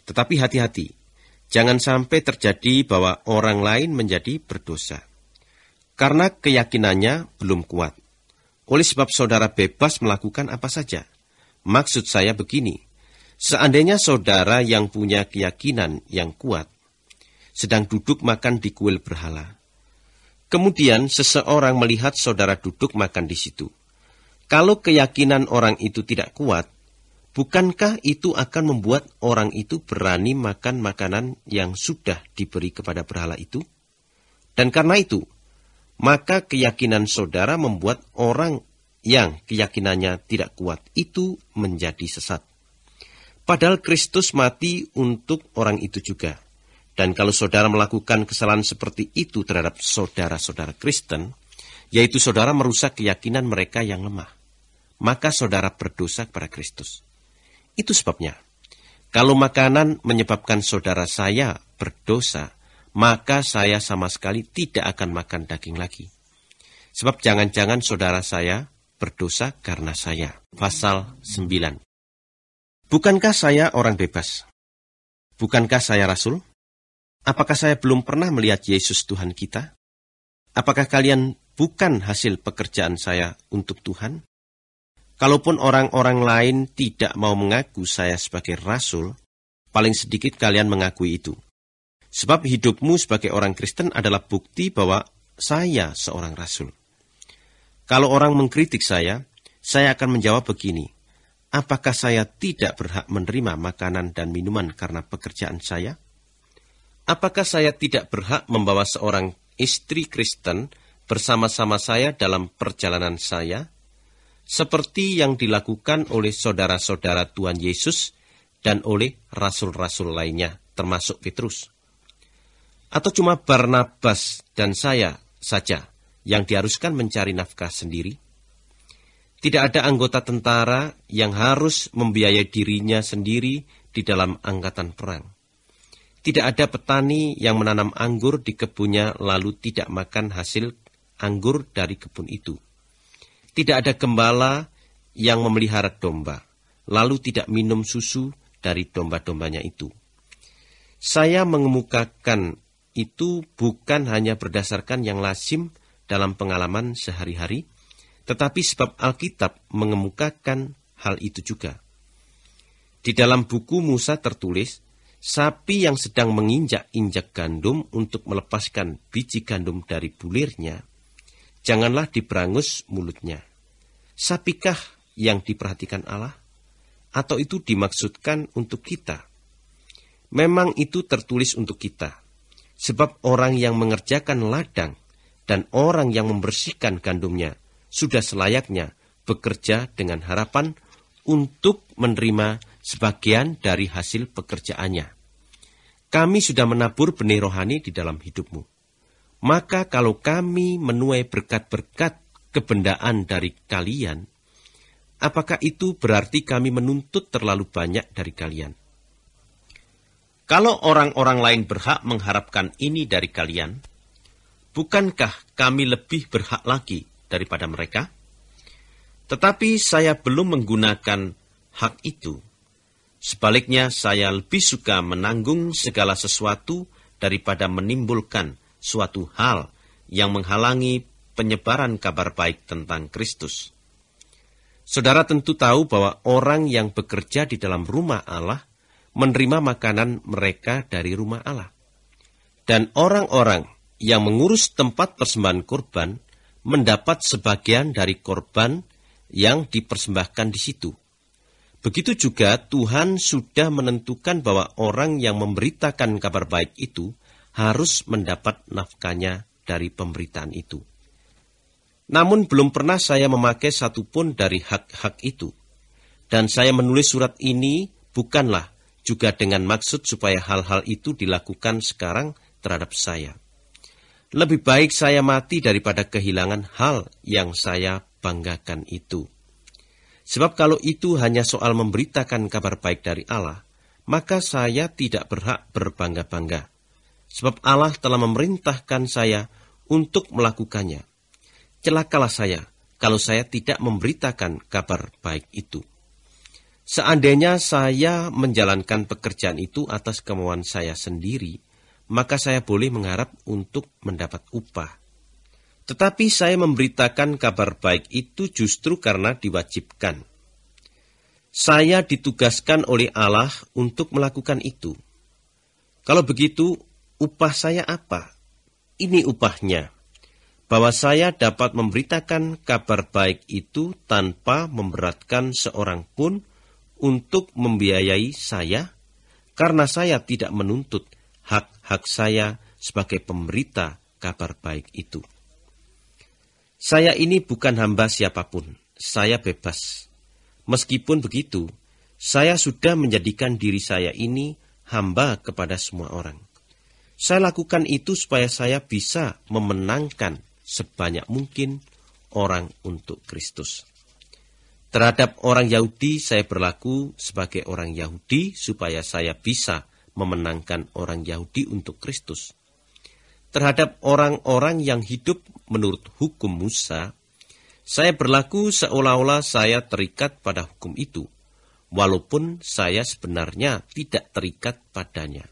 Speaker 1: Tetapi hati-hati, jangan sampai terjadi bahwa orang lain menjadi berdosa. Karena keyakinannya belum kuat. Oleh sebab saudara bebas melakukan apa saja. Maksud saya begini, seandainya saudara yang punya keyakinan yang kuat, sedang duduk makan di kuil berhala, kemudian seseorang melihat saudara duduk makan di situ. Kalau keyakinan orang itu tidak kuat, bukankah itu akan membuat orang itu berani makan makanan yang sudah diberi kepada berhala itu? Dan karena itu, maka keyakinan saudara membuat orang yang keyakinannya tidak kuat itu menjadi sesat. Padahal Kristus mati untuk orang itu juga. Dan kalau saudara melakukan kesalahan seperti itu terhadap saudara-saudara Kristen, yaitu saudara merusak keyakinan mereka yang lemah, maka saudara berdosa kepada Kristus. Itu sebabnya, kalau makanan menyebabkan saudara saya berdosa, maka saya sama sekali tidak akan makan daging lagi. Sebab jangan-jangan saudara saya berdosa karena saya. Pasal 9. Bukankah saya orang bebas? Bukankah saya rasul? Apakah saya belum pernah melihat Yesus Tuhan kita? Apakah kalian bukan hasil pekerjaan saya untuk Tuhan? Kalaupun orang-orang lain tidak mau mengaku saya sebagai rasul, paling sedikit kalian mengakui itu. Sebab hidupmu sebagai orang Kristen adalah bukti bahwa saya seorang rasul. Kalau orang mengkritik saya akan menjawab begini, apakah saya tidak berhak menerima makanan dan minuman karena pekerjaan saya? Apakah saya tidak berhak membawa seorang istri Kristen bersama-sama saya dalam perjalanan saya? Seperti yang dilakukan oleh saudara-saudara Tuhan Yesus dan oleh rasul-rasul lainnya, termasuk Petrus. Atau cuma Barnabas dan saya saja yang diharuskan mencari nafkah sendiri? Tidak ada anggota tentara yang harus membiayai dirinya sendiri di dalam angkatan perang. Tidak ada petani yang menanam anggur di kebunnya lalu tidak makan hasil anggur dari kebun itu. Tidak ada gembala yang memelihara domba, lalu tidak minum susu dari domba-dombanya itu. Saya mengemukakan itu bukan hanya berdasarkan yang lazim dalam pengalaman sehari-hari, tetapi sebab Alkitab mengemukakan hal itu juga. Di dalam buku Musa tertulis, sapi yang sedang menginjak-injak gandum untuk melepaskan biji gandum dari bulirnya, janganlah diberangus mulutnya. Sapikah yang diperhatikan Allah? Atau itu dimaksudkan untuk kita? Memang itu tertulis untuk kita. Sebab orang yang mengerjakan ladang dan orang yang membersihkan gandumnya sudah selayaknya bekerja dengan harapan untuk menerima sebagian dari hasil pekerjaannya. Kami sudah menabur benih rohani di dalam hidupmu. Maka kalau kami menuai berkat-berkat kebendaan dari kalian, apakah itu berarti kami menuntut terlalu banyak dari kalian? Kalau orang-orang lain berhak mengharapkan ini dari kalian, bukankah kami lebih berhak lagi daripada mereka? Tetapi saya belum menggunakan hak itu. Sebaliknya, saya lebih suka menanggung segala sesuatu daripada menimbulkan suatu hal yang menghalangi penyebaran kabar baik tentang Kristus. Saudara tentu tahu bahwa orang yang bekerja di dalam rumah Allah menerima makanan mereka dari rumah Allah. Dan orang-orang yang mengurus tempat persembahan korban mendapat sebagian dari korban yang dipersembahkan di situ. Begitu juga Tuhan sudah menentukan bahwa orang yang memberitakan kabar baik itu harus mendapat nafkahnya dari pemberitaan itu. Namun belum pernah saya memakai satupun dari hak-hak itu. Dan saya menulis surat ini bukanlah juga dengan maksud supaya hal-hal itu dilakukan sekarang terhadap saya. Lebih baik saya mati daripada kehilangan hal yang saya banggakan itu. Sebab kalau itu hanya soal memberitakan kabar baik dari Allah, maka saya tidak berhak berbangga-bangga. Sebab Allah telah memerintahkan saya untuk melakukannya. Celakalah saya kalau saya tidak memberitakan kabar baik itu. Seandainya saya menjalankan pekerjaan itu atas kemauan saya sendiri, maka saya boleh mengharap untuk mendapat upah. Tetapi saya memberitakan kabar baik itu justru karena diwajibkan. Saya ditugaskan oleh Allah untuk melakukan itu. Kalau begitu, upah saya apa? Ini upahnya, bahwa saya dapat memberitakan kabar baik itu tanpa memberatkan seorang pun untuk membiayai saya, karena saya tidak menuntut hak-hak saya sebagai pemberita kabar baik itu. Saya ini bukan hamba siapapun, saya bebas. Meskipun begitu, saya sudah menjadikan diri saya ini hamba kepada semua orang. Saya lakukan itu supaya saya bisa memenangkan sebanyak mungkin orang untuk Kristus. Terhadap orang Yahudi, saya berlaku sebagai orang Yahudi supaya saya bisa memenangkan orang Yahudi untuk Kristus. Terhadap orang-orang yang hidup menurut hukum Musa, saya berlaku seolah-olah saya terikat pada hukum itu, walaupun saya sebenarnya tidak terikat padanya.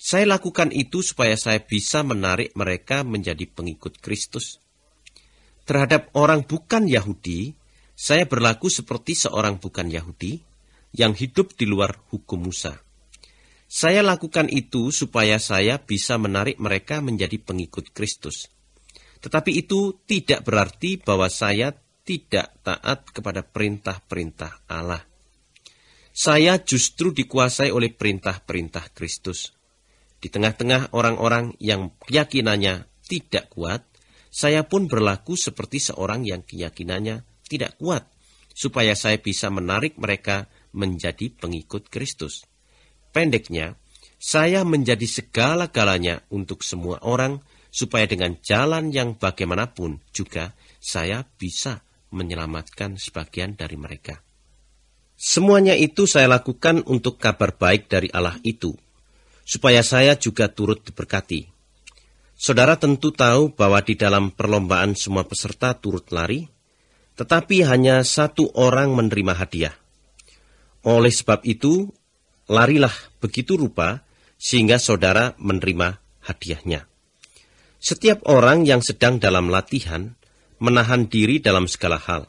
Speaker 1: Saya lakukan itu supaya saya bisa menarik mereka menjadi pengikut Kristus. Terhadap orang bukan Yahudi, saya berlaku seperti seorang bukan Yahudi yang hidup di luar hukum Musa. Saya lakukan itu supaya saya bisa menarik mereka menjadi pengikut Kristus. Tetapi itu tidak berarti bahwa saya tidak taat kepada perintah-perintah Allah. Saya justru dikuasai oleh perintah-perintah Kristus. Di tengah-tengah orang-orang yang keyakinannya tidak kuat, saya pun berlaku seperti seorang yang keyakinannya tidak kuat, supaya saya bisa menarik mereka menjadi pengikut Kristus. Pendeknya, saya menjadi segala-galanya untuk semua orang, supaya dengan jalan yang bagaimanapun juga saya bisa menyelamatkan sebagian dari mereka. Semuanya itu saya lakukan untuk kabar baik dari Allah itu, supaya saya juga turut diberkati. Saudara tentu tahu bahwa di dalam perlombaan semua peserta turut lari, tetapi hanya satu orang menerima hadiah. Oleh sebab itu, larilah begitu rupa sehingga saudara menerima hadiahnya. Setiap orang yang sedang dalam latihan menahan diri dalam segala hal.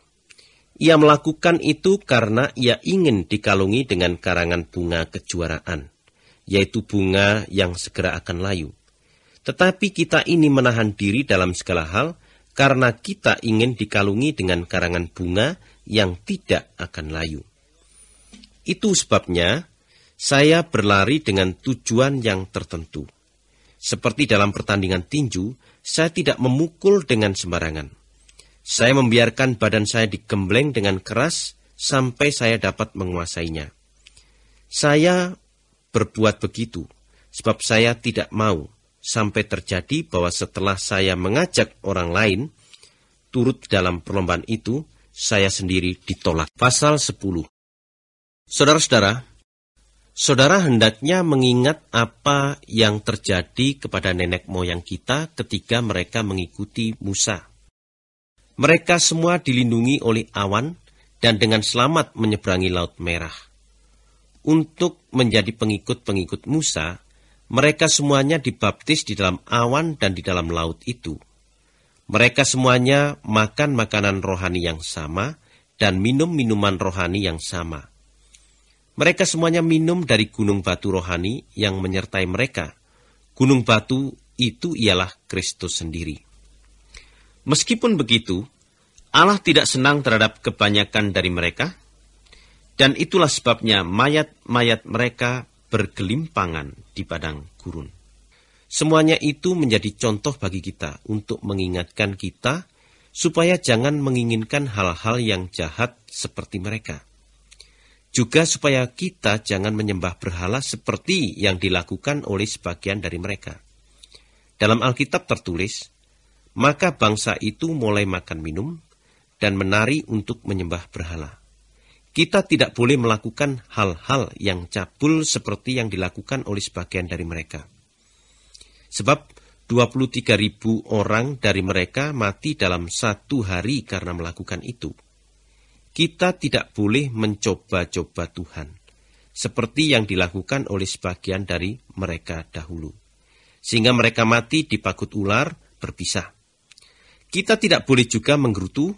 Speaker 1: Ia melakukan itu karena ia ingin dikalungi dengan karangan bunga kejuaraan, yaitu bunga yang segera akan layu. Tetapi kita ini menahan diri dalam segala hal karena kita ingin dikalungi dengan karangan bunga yang tidak akan layu. Itu sebabnya saya berlari dengan tujuan yang tertentu. Seperti dalam pertandingan tinju, saya tidak memukul dengan sembarangan. Saya membiarkan badan saya digembleng dengan keras sampai saya dapat menguasainya. Saya berbuat begitu sebab saya tidak mau sampai terjadi bahwa setelah saya mengajak orang lain turut dalam perlombaan itu, saya sendiri ditolak. Pasal 10. Saudara-saudara, saudara hendaknya mengingat apa yang terjadi kepada nenek moyang kita ketika mereka mengikuti Musa. Mereka semua dilindungi oleh awan dan dengan selamat menyeberangi Laut Merah. Untuk menjadi pengikut-pengikut Musa, mereka semuanya dibaptis di dalam awan dan di dalam laut itu. Mereka semuanya makan makanan rohani yang sama dan minum minuman rohani yang sama. Mereka semuanya minum dari gunung batu rohani yang menyertai mereka. Gunung batu itu ialah Kristus sendiri. Meskipun begitu, Allah tidak senang terhadap kebanyakan dari mereka, dan itulah sebabnya mayat-mayat mereka bergelimpangan di padang gurun. Semuanya itu menjadi contoh bagi kita untuk mengingatkan kita supaya jangan menginginkan hal-hal yang jahat seperti mereka. Juga supaya kita jangan menyembah berhala seperti yang dilakukan oleh sebagian dari mereka. Dalam Alkitab tertulis, maka bangsa itu mulai makan minum dan menari untuk menyembah berhala. Kita tidak boleh melakukan hal-hal yang cabul seperti yang dilakukan oleh sebagian dari mereka. Sebab 23.000 orang dari mereka mati dalam satu hari karena melakukan itu. Kita tidak boleh mencoba-coba Tuhan, seperti yang dilakukan oleh sebagian dari mereka dahulu. Sehingga mereka mati dipagut ular berpisah. Kita tidak boleh juga menggerutu,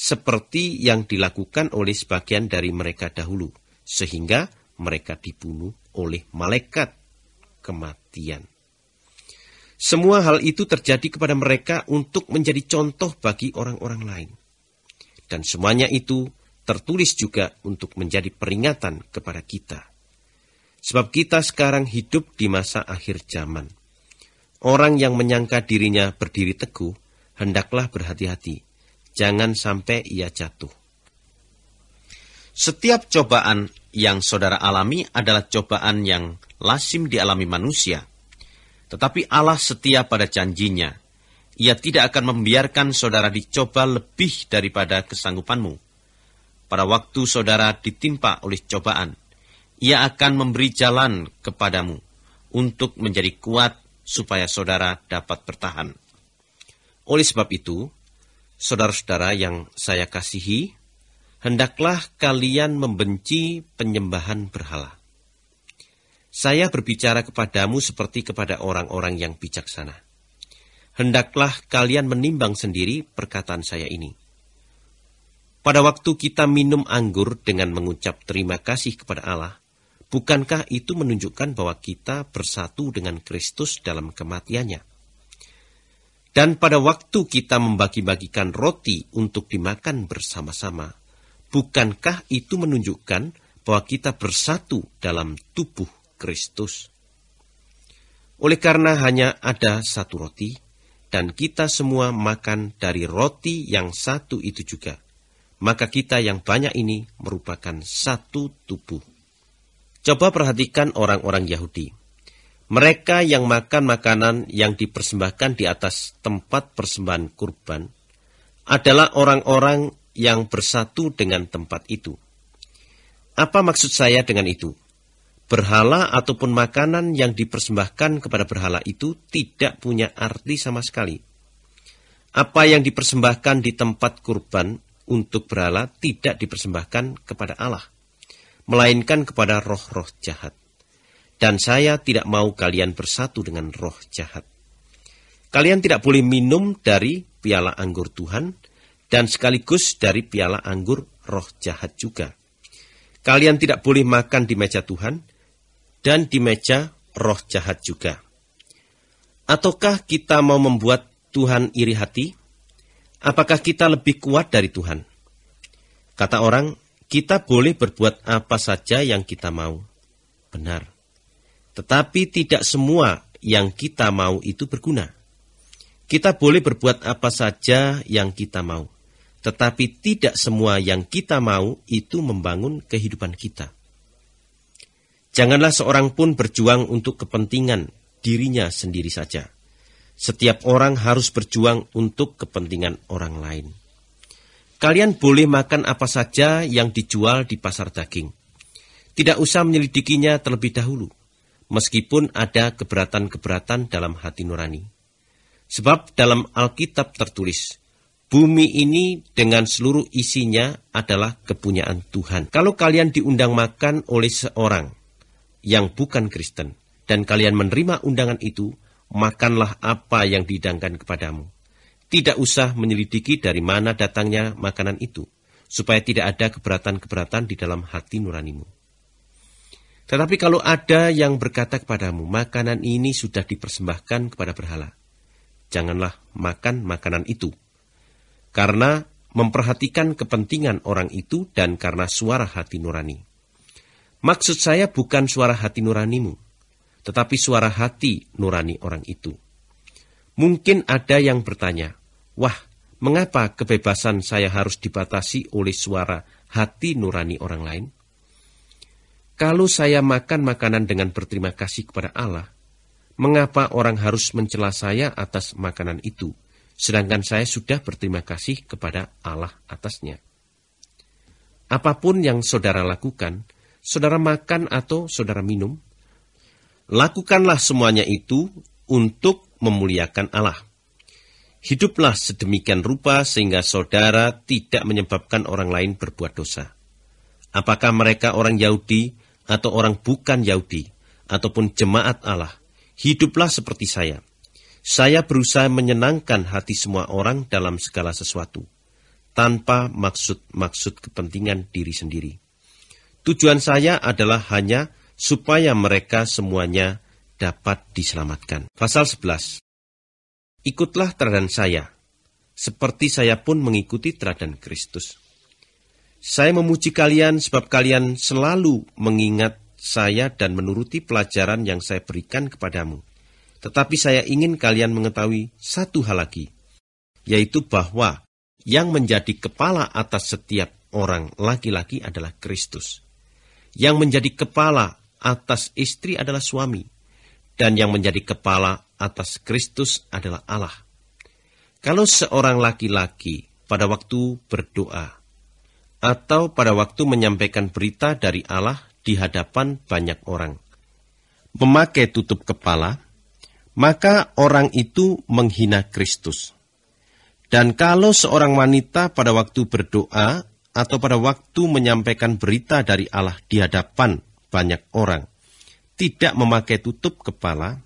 Speaker 1: seperti yang dilakukan oleh sebagian dari mereka dahulu, sehingga mereka dibunuh oleh malaikat kematian. Semua hal itu terjadi kepada mereka untuk menjadi contoh bagi orang-orang lain. Dan semuanya itu tertulis juga untuk menjadi peringatan kepada kita. Sebab kita sekarang hidup di masa akhir zaman. Orang yang menyangka dirinya berdiri teguh, hendaklah berhati-hati. Jangan sampai ia jatuh. Setiap cobaan yang saudara alami adalah cobaan yang lazim dialami manusia. Tetapi Allah setia pada janjinya. Ia tidak akan membiarkan saudara dicoba lebih daripada kesanggupanmu. Pada waktu saudara ditimpa oleh cobaan, Ia akan memberi jalan kepadamu untuk menjadi kuat supaya saudara dapat bertahan. Oleh sebab itu, saudara-saudara yang saya kasihi, hendaklah kalian membenci penyembahan berhala. Saya berbicara kepadamu seperti kepada orang-orang yang bijaksana. Hendaklah kalian menimbang sendiri perkataan saya ini. Pada waktu kita minum anggur dengan mengucap terima kasih kepada Allah, bukankah itu menunjukkan bahwa kita bersatu dengan Kristus dalam kematiannya? Dan pada waktu kita membagi-bagikan roti untuk dimakan bersama-sama, bukankah itu menunjukkan bahwa kita bersatu dalam tubuh Kristus? Oleh karena hanya ada satu roti, dan kita semua makan dari roti yang satu itu juga, maka kita yang banyak ini merupakan satu tubuh. Coba perhatikan orang-orang Yahudi. Mereka yang makan makanan yang dipersembahkan di atas tempat persembahan kurban adalah orang-orang yang bersatu dengan tempat itu. Apa maksud saya dengan itu? Berhala ataupun makanan yang dipersembahkan kepada berhala itu tidak punya arti sama sekali. Apa yang dipersembahkan di tempat kurban untuk berhala tidak dipersembahkan kepada Allah, melainkan kepada roh-roh jahat. Dan saya tidak mau kalian bersatu dengan roh jahat. Kalian tidak boleh minum dari piala anggur Tuhan dan sekaligus dari piala anggur roh jahat juga. Kalian tidak boleh makan di meja Tuhan dan di meja roh jahat juga. Ataukah kita mau membuat Tuhan iri hati? Apakah kita lebih kuat dari Tuhan? Kata orang, kita boleh berbuat apa saja yang kita mau. Benar. Tetapi tidak semua yang kita mau itu berguna. Kita boleh berbuat apa saja yang kita mau. Tetapi tidak semua yang kita mau itu membangun kehidupan kita. Janganlah seorang pun berjuang untuk kepentingan dirinya sendiri saja. Setiap orang harus berjuang untuk kepentingan orang lain. Kalian boleh makan apa saja yang dijual di pasar daging. Tidak usah menyelidikinya terlebih dahulu, meskipun ada keberatan-keberatan dalam hati nurani. Sebab dalam Alkitab tertulis, bumi ini dengan seluruh isinya adalah kepunyaan Tuhan. Kalau kalian diundang makan oleh seorang yang bukan Kristen, dan kalian menerima undangan itu, makanlah apa yang dihidangkan kepadamu. Tidak usah menyelidiki dari mana datangnya makanan itu, supaya tidak ada keberatan-keberatan di dalam hati nuranimu. Tetapi kalau ada yang berkata kepadamu, makanan ini sudah dipersembahkan kepada berhala, janganlah makan makanan itu, karena memperhatikan kepentingan orang itu dan karena suara hati nurani. Maksud saya bukan suara hati nuranimu, tetapi suara hati nurani orang itu. Mungkin ada yang bertanya, wah, mengapa kebebasan saya harus dibatasi oleh suara hati nurani orang lain? Kalau saya makan makanan dengan berterima kasih kepada Allah, mengapa orang harus mencela saya atas makanan itu, sedangkan saya sudah berterima kasih kepada Allah atasnya? Apapun yang saudara lakukan, saudara makan atau saudara minum, lakukanlah semuanya itu untuk memuliakan Allah. Hiduplah sedemikian rupa sehingga saudara tidak menyebabkan orang lain berbuat dosa. Apakah mereka orang Yahudi atau orang bukan Yahudi, ataupun jemaat Allah, hiduplah seperti saya. Saya berusaha menyenangkan hati semua orang dalam segala sesuatu, tanpa maksud-maksud kepentingan diri sendiri. Tujuan saya adalah hanya supaya mereka semuanya dapat diselamatkan. Pasal 11. Ikutlah teladan saya, seperti saya pun mengikuti teladan Kristus. Saya memuji kalian sebab kalian selalu mengingat saya dan menuruti pelajaran yang saya berikan kepadamu. Tetapi saya ingin kalian mengetahui satu hal lagi, yaitu bahwa yang menjadi kepala atas setiap orang laki-laki adalah Kristus. Yang menjadi kepala atas istri adalah suami, dan yang menjadi kepala atas Kristus adalah Allah. Kalau seorang laki-laki pada waktu berdoa, atau pada waktu menyampaikan berita dari Allah di hadapan banyak orang, memakai tutup kepala, maka orang itu menghina Kristus. Dan kalau seorang wanita pada waktu berdoa, atau pada waktu menyampaikan berita dari Allah di hadapan banyak orang, tidak memakai tutup kepala,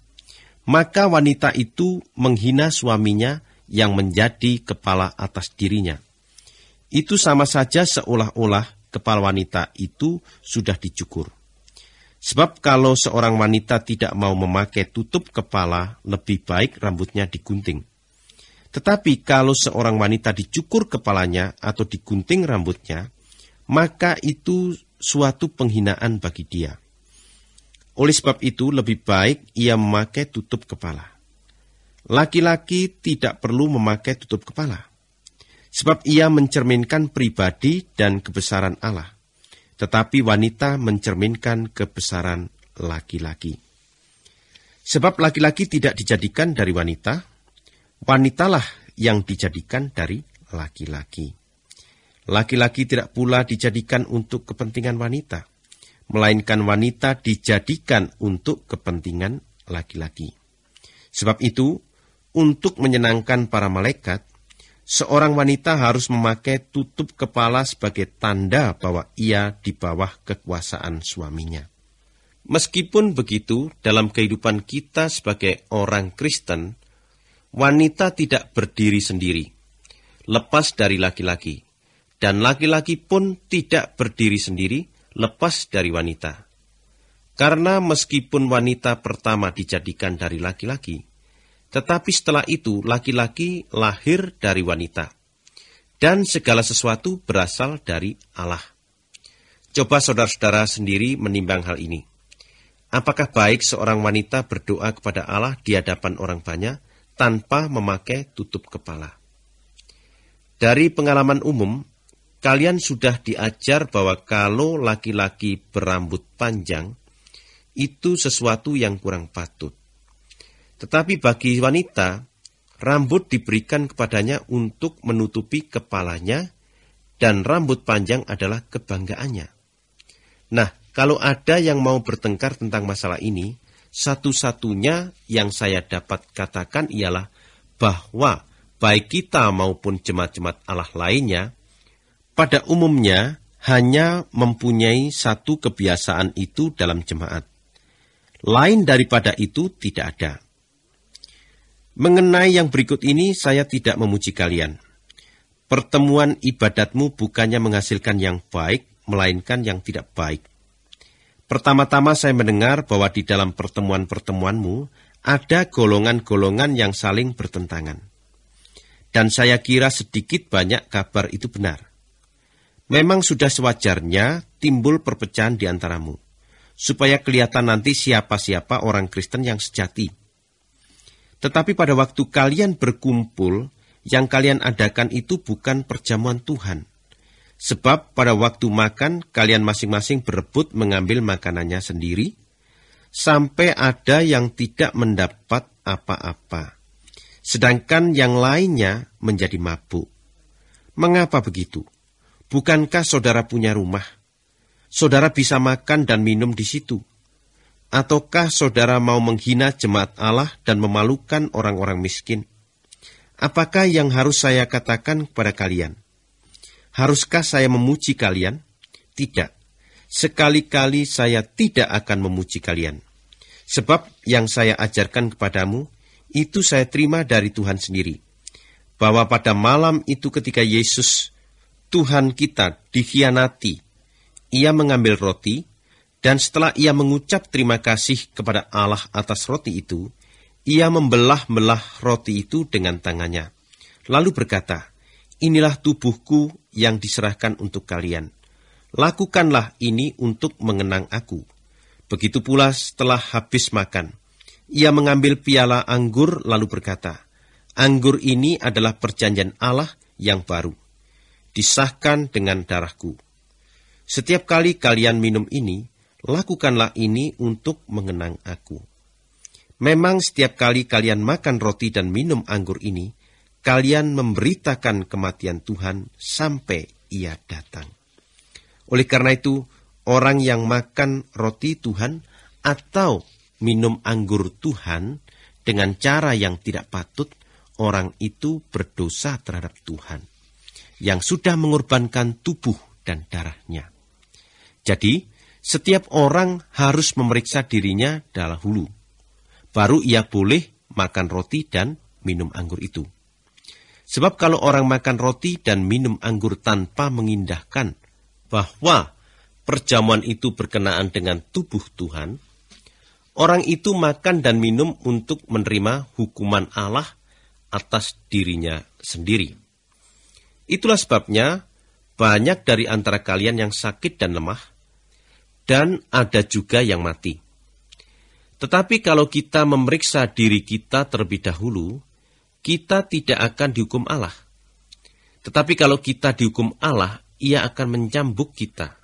Speaker 1: maka wanita itu menghina suaminya yang menjadi kepala atas dirinya. Itu sama saja seolah-olah kepala wanita itu sudah dicukur. Sebab kalau seorang wanita tidak mau memakai tutup kepala, lebih baik rambutnya digunting. Tetapi kalau seorang wanita dicukur kepalanya atau digunting rambutnya, maka itu suatu penghinaan bagi dia. Oleh sebab itu, lebih baik ia memakai tutup kepala. Laki-laki tidak perlu memakai tutup kepala, sebab ia mencerminkan pribadi dan kebesaran Allah. Tetapi wanita mencerminkan kebesaran laki-laki. Sebab laki-laki tidak dijadikan dari wanita, wanitalah yang dijadikan dari laki-laki. Laki-laki tidak pula dijadikan untuk kepentingan wanita, melainkan wanita dijadikan untuk kepentingan laki-laki. Sebab itu, untuk menyenangkan para malaikat, seorang wanita harus memakai tutup kepala sebagai tanda bahwa ia di bawah kekuasaan suaminya. Meskipun begitu, dalam kehidupan kita sebagai orang Kristen, wanita tidak berdiri sendiri, lepas dari laki-laki. dan laki-laki pun tidak berdiri sendiri lepas dari wanita. Karena meskipun wanita pertama dijadikan dari laki-laki, tetapi setelah itu laki-laki lahir dari wanita, dan segala sesuatu berasal dari Allah. Coba saudara-saudara sendiri menimbang hal ini. Apakah baik seorang wanita berdoa kepada Allah di hadapan orang banyak tanpa memakai tutup kepala? Dari pengalaman umum, kalian sudah diajar bahwa kalau laki-laki berambut panjang, itu sesuatu yang kurang patut. Tetapi bagi wanita, rambut diberikan kepadanya untuk menutupi kepalanya, dan rambut panjang adalah kebanggaannya. Nah, kalau ada yang mau bertengkar tentang masalah ini, satu-satunya yang saya dapat katakan ialah bahwa baik kita maupun jemaat-jemaat Allah lainnya, pada umumnya hanya mempunyai satu kebiasaan itu dalam jemaat. Lain daripada itu tidak ada. Mengenai yang berikut ini, saya tidak memuji kalian. Pertemuan ibadatmu bukannya menghasilkan yang baik, melainkan yang tidak baik. Pertama-tama saya mendengar bahwa di dalam pertemuan-pertemuanmu ada golongan-golongan yang saling bertentangan. Dan saya kira sedikit banyak kabar itu benar. Memang sudah sewajarnya timbul perpecahan di antaramu, supaya kelihatan nanti siapa-siapa orang Kristen yang sejati. Tetapi pada waktu kalian berkumpul, yang kalian adakan itu bukan perjamuan Tuhan. Sebab pada waktu makan, kalian masing-masing berebut mengambil makanannya sendiri, sampai ada yang tidak mendapat apa-apa, sedangkan yang lainnya menjadi mabuk. Mengapa begitu? Bukankah saudara punya rumah? Saudara bisa makan dan minum di situ. Ataukah saudara mau menghina jemaat Allah dan memalukan orang-orang miskin? Apakah yang harus saya katakan kepada kalian? Haruskah saya memuji kalian? Tidak. Sekali-kali saya tidak akan memuji kalian. Sebab yang saya ajarkan kepadamu, itu saya terima dari Tuhan sendiri. Bahwa pada malam itu ketika Yesus, Tuhan kita, dikhianati, Ia mengambil roti, dan setelah Ia mengucap terima kasih kepada Allah atas roti itu, Ia membelah-belah roti itu dengan tangannya. Lalu berkata, inilah tubuhku yang diserahkan untuk kalian. Lakukanlah ini untuk mengenang aku. Begitu pula setelah habis makan, Ia mengambil piala anggur lalu berkata, anggur ini adalah perjanjian Allah yang baru, disahkan dengan darahku. Setiap kali kalian minum ini, lakukanlah ini untuk mengenang aku. Memang setiap kali kalian makan roti dan minum anggur ini, kalian memberitakan kematian Tuhan sampai Ia datang. Oleh karena itu, orang yang makan roti Tuhan atau minum anggur Tuhan dengan cara yang tidak patut, orang itu berdosa terhadap Tuhan, yang sudah mengorbankan tubuh dan darahnya. Jadi, setiap orang harus memeriksa dirinya dahulu. Baru ia boleh makan roti dan minum anggur itu. Sebab kalau orang makan roti dan minum anggur tanpa mengindahkan bahwa perjamuan itu berkenaan dengan tubuh Tuhan, orang itu makan dan minum untuk menerima hukuman Allah atas dirinya sendiri. Itulah sebabnya banyak dari antara kalian yang sakit dan lemah, dan ada juga yang mati. Tetapi kalau kita memeriksa diri kita terlebih dahulu, kita tidak akan dihukum Allah. Tetapi kalau kita dihukum Allah, Ia akan mencambuk kita,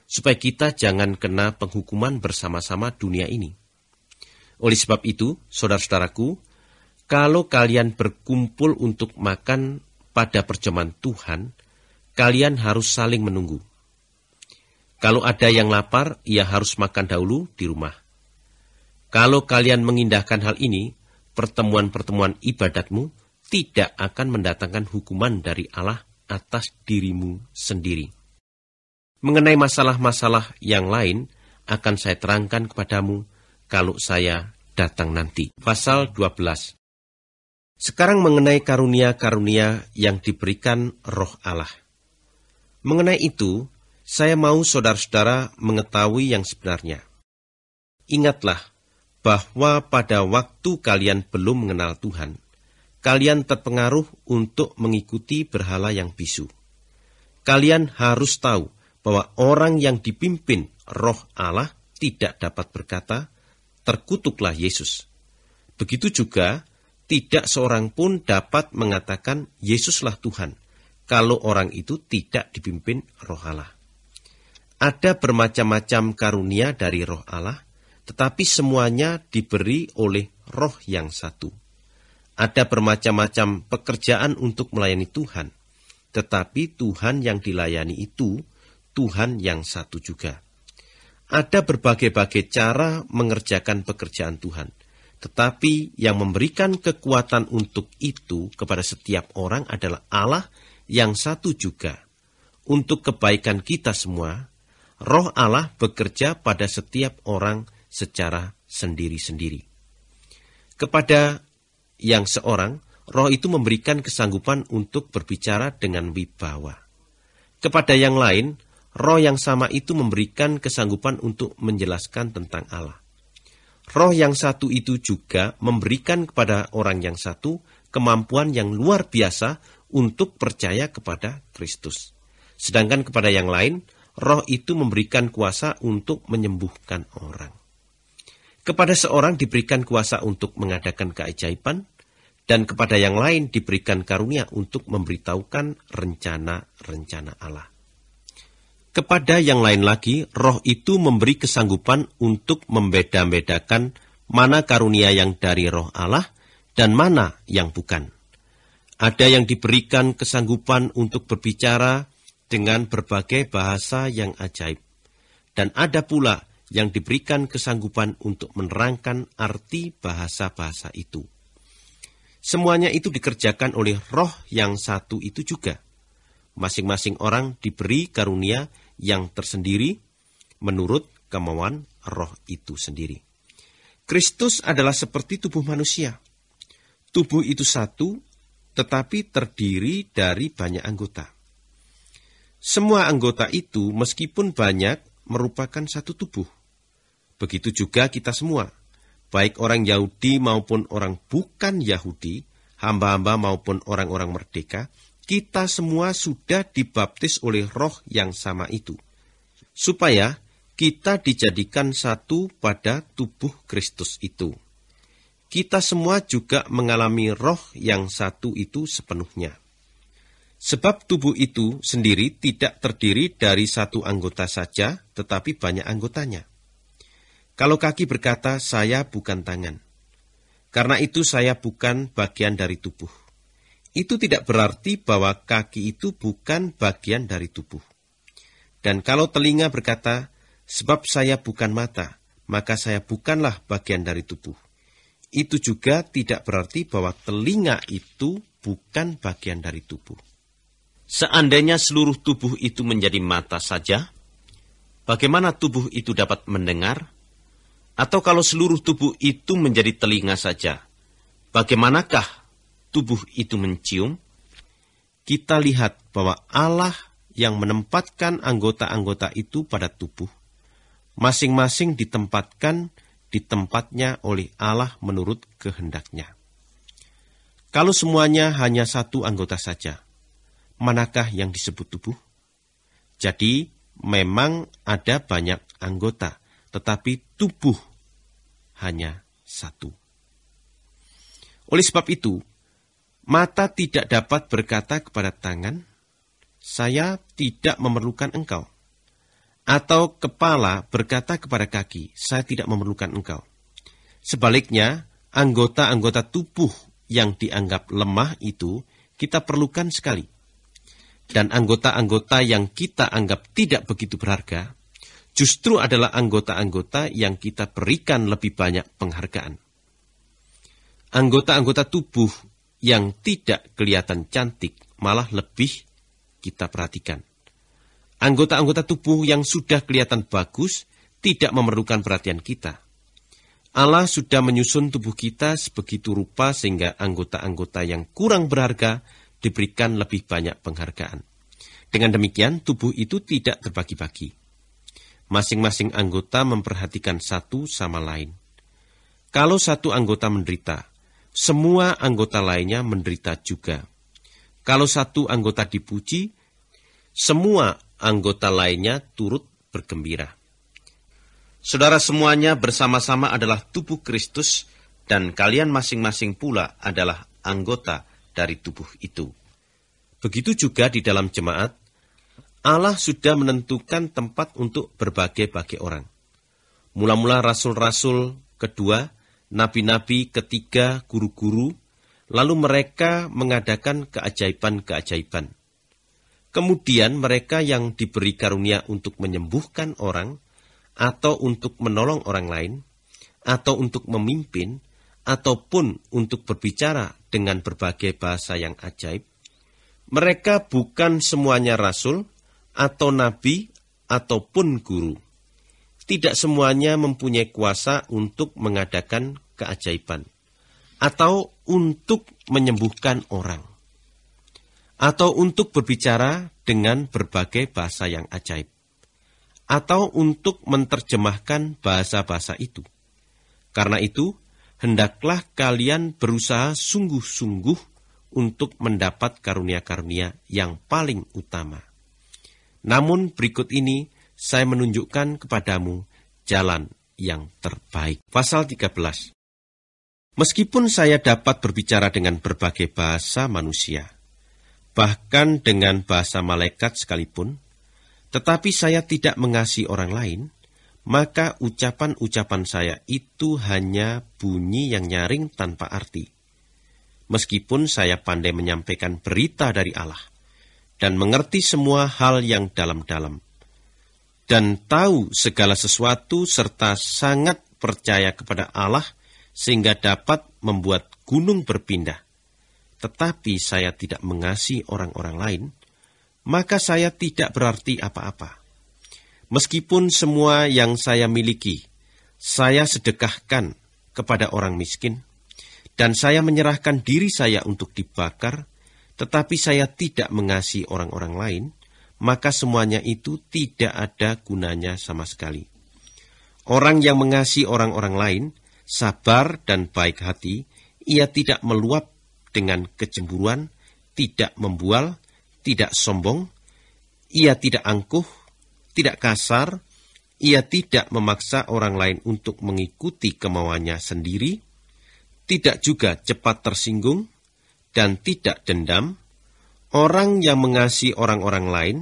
Speaker 1: supaya kita jangan kena penghukuman bersama-sama dunia ini. Oleh sebab itu, saudara-saudaraku, kalau kalian berkumpul untuk makan pada perjamuan Tuhan, kalian harus saling menunggu. Kalau ada yang lapar, ia harus makan dahulu di rumah. Kalau kalian mengindahkan hal ini, pertemuan-pertemuan ibadatmu tidak akan mendatangkan hukuman dari Allah atas dirimu sendiri. Mengenai masalah-masalah yang lain, akan saya terangkan kepadamu kalau saya datang nanti. Pasal 12. Sekarang mengenai karunia-karunia yang diberikan Roh Allah. Mengenai itu, saya mau saudara-saudara mengetahui yang sebenarnya. Ingatlah bahwa pada waktu kalian belum mengenal Tuhan, kalian terpengaruh untuk mengikuti berhala yang bisu. Kalian harus tahu bahwa orang yang dipimpin Roh Allah tidak dapat berkata, "Terkutuklah Yesus." Begitu juga, tidak seorang pun dapat mengatakan, "Yesuslah Tuhan," kalau orang itu tidak dipimpin Roh Allah. Ada bermacam-macam karunia dari Roh Allah, tetapi semuanya diberi oleh Roh yang satu. Ada bermacam-macam pekerjaan untuk melayani Tuhan, tetapi Tuhan yang dilayani itu Tuhan yang satu juga. Ada berbagai-bagai cara mengerjakan pekerjaan Tuhan, tetapi yang memberikan kekuatan untuk itu kepada setiap orang adalah Allah yang satu juga. Untuk kebaikan kita semua, Roh Allah bekerja pada setiap orang secara sendiri-sendiri. Kepada yang seorang, Roh itu memberikan kesanggupan untuk berbicara dengan wibawa. Kepada yang lain, Roh yang sama itu memberikan kesanggupan untuk menjelaskan tentang Allah. Roh yang satu itu juga memberikan kepada orang yang satu kemampuan yang luar biasa untuk percaya kepada Kristus. Sedangkan kepada yang lain, Roh itu memberikan kuasa untuk menyembuhkan orang. Kepada seorang diberikan kuasa untuk mengadakan keajaiban, dan kepada yang lain diberikan karunia untuk memberitahukan rencana-rencana Allah. Kepada yang lain lagi, Roh itu memberi kesanggupan untuk membeda-bedakan mana karunia yang dari Roh Allah dan mana yang bukan. Ada yang diberikan kesanggupan untuk berbicara dengan berbagai bahasa yang ajaib. Dan ada pula yang diberikan kesanggupan untuk menerangkan arti bahasa-bahasa itu. Semuanya itu dikerjakan oleh Roh yang satu itu juga. Masing-masing orang diberi karunia yang tersendiri menurut kemauan Roh itu sendiri. Kristus adalah seperti tubuh manusia. Tubuh itu satu, tetapi terdiri dari banyak anggota. Semua anggota itu meskipun banyak merupakan satu tubuh. Begitu juga kita semua, baik orang Yahudi maupun orang bukan Yahudi, hamba-hamba maupun orang-orang merdeka, kita semua sudah dibaptis oleh Roh yang sama itu, supaya kita dijadikan satu pada tubuh Kristus itu. Kita semua juga mengalami Roh yang satu itu sepenuhnya. Sebab tubuh itu sendiri tidak terdiri dari satu anggota saja, tetapi banyak anggotanya. Kalau kaki berkata, "Saya bukan tangan," karena itu saya bukan bagian dari tubuh. Itu tidak berarti bahwa kaki itu bukan bagian dari tubuh. Dan kalau telinga berkata, "Sebab saya bukan mata," maka saya bukanlah bagian dari tubuh. Itu juga tidak berarti bahwa telinga itu bukan bagian dari tubuh. Seandainya seluruh tubuh itu menjadi mata saja, bagaimana tubuh itu dapat mendengar? Atau kalau seluruh tubuh itu menjadi telinga saja, bagaimanakah tubuh itu mencium? Kita lihat bahwa Allah yang menempatkan anggota-anggota itu pada tubuh, masing-masing ditempatkan di tempatnya oleh Allah menurut kehendaknya. Kalau semuanya hanya satu anggota saja, manakah yang disebut tubuh? Jadi, memang ada banyak anggota, tetapi tubuh hanya satu. Oleh sebab itu, mata tidak dapat berkata kepada tangan, "Saya tidak memerlukan engkau." Atau kepala berkata kepada kaki, "Saya tidak memerlukan engkau." Sebaliknya, anggota-anggota tubuh yang dianggap lemah itu kita perlukan sekali. Dan anggota-anggota yang kita anggap tidak begitu berharga, justru adalah anggota-anggota yang kita berikan lebih banyak penghargaan. Anggota-anggota tubuh yang tidak kelihatan cantik malah lebih kita perhatikan. Anggota-anggota tubuh yang sudah kelihatan bagus tidak memerlukan perhatian kita. Allah sudah menyusun tubuh kita sebegitu rupa sehingga anggota-anggota yang kurang berharga diberikan lebih banyak penghargaan. Dengan demikian, tubuh itu tidak terbagi-bagi. Masing-masing anggota memperhatikan satu sama lain. Kalau satu anggota menderita, semua anggota lainnya menderita juga. Kalau satu anggota dipuji, semua anggota lainnya turut bergembira. Saudara semuanya bersama-sama adalah tubuh Kristus, dan kalian masing-masing pula adalah anggota dari tubuh itu. Begitu juga di dalam jemaat, Allah sudah menentukan tempat untuk berbagai-bagai orang. Mula-mula rasul-rasul, kedua, nabi-nabi, ketiga, guru-guru, lalu mereka mengadakan keajaiban-keajaiban. Kemudian mereka yang diberi karunia untuk menyembuhkan orang, atau untuk menolong orang lain, atau untuk memimpin, ataupun untuk berbicara dengan berbagai bahasa yang ajaib, mereka bukan semuanya rasul, atau nabi, ataupun guru. Tidak semuanya mempunyai kuasa untuk mengadakan keajaiban, atau untuk menyembuhkan orang, atau untuk berbicara dengan berbagai bahasa yang ajaib, atau untuk menerjemahkan bahasa-bahasa itu. Karena itu, hendaklah kalian berusaha sungguh-sungguh untuk mendapat karunia-karunia yang paling utama. Namun berikut ini saya menunjukkan kepadamu jalan yang terbaik. Pasal 13. Meskipun saya dapat berbicara dengan berbagai bahasa manusia, bahkan dengan bahasa malaikat sekalipun, tetapi saya tidak mengasihi orang lain, maka ucapan-ucapan saya itu hanya bunyi yang nyaring tanpa arti. Meskipun saya pandai menyampaikan berita dari Allah, dan mengerti semua hal yang dalam-dalam, dan tahu segala sesuatu serta sangat percaya kepada Allah sehingga dapat membuat gunung berpindah, tetapi saya tidak mengasihi orang-orang lain, maka saya tidak berarti apa-apa. Meskipun semua yang saya miliki, saya sedekahkan kepada orang miskin, dan saya menyerahkan diri saya untuk dibakar, tetapi saya tidak mengasihi orang-orang lain, maka semuanya itu tidak ada gunanya sama sekali. Orang yang mengasihi orang-orang lain, sabar dan baik hati, ia tidak meluap dengan kecemburuan, tidak membual, tidak sombong, ia tidak angkuh, tidak kasar, ia tidak memaksa orang lain untuk mengikuti kemauannya sendiri, tidak juga cepat tersinggung, dan tidak dendam. Orang yang mengasihi orang-orang lain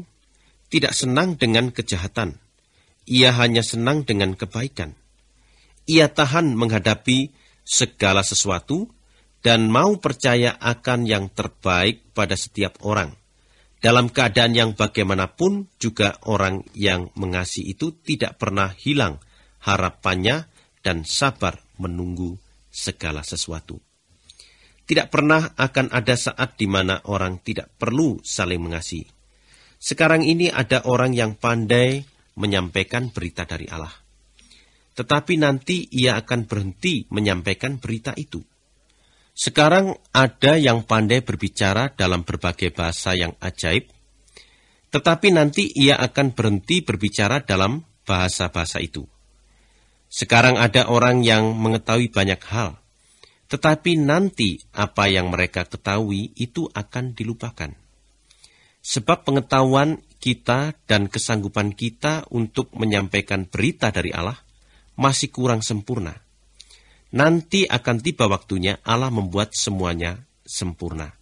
Speaker 1: tidak senang dengan kejahatan. Ia hanya senang dengan kebaikan. Ia tahan menghadapi segala sesuatu dan mau percaya akan yang terbaik pada setiap orang. Dalam keadaan yang bagaimanapun juga orang yang mengasihi itu tidak pernah hilang harapannya dan sabar menunggu segala sesuatu. Tidak pernah akan ada saat di mana orang tidak perlu saling mengasihi. Sekarang ini ada orang yang pandai menyampaikan berita dari Allah. Tetapi nanti ia akan berhenti menyampaikan berita itu. Sekarang ada yang pandai berbicara dalam berbagai bahasa yang ajaib. Tetapi nanti ia akan berhenti berbicara dalam bahasa-bahasa itu. Sekarang ada orang yang mengetahui banyak hal. Tetapi nanti apa yang mereka ketahui itu akan dilupakan. Sebab pengetahuan kita dan kesanggupan kita untuk menyampaikan berita dari Allah masih kurang sempurna. Nanti akan tiba waktunya Allah membuat semuanya sempurna.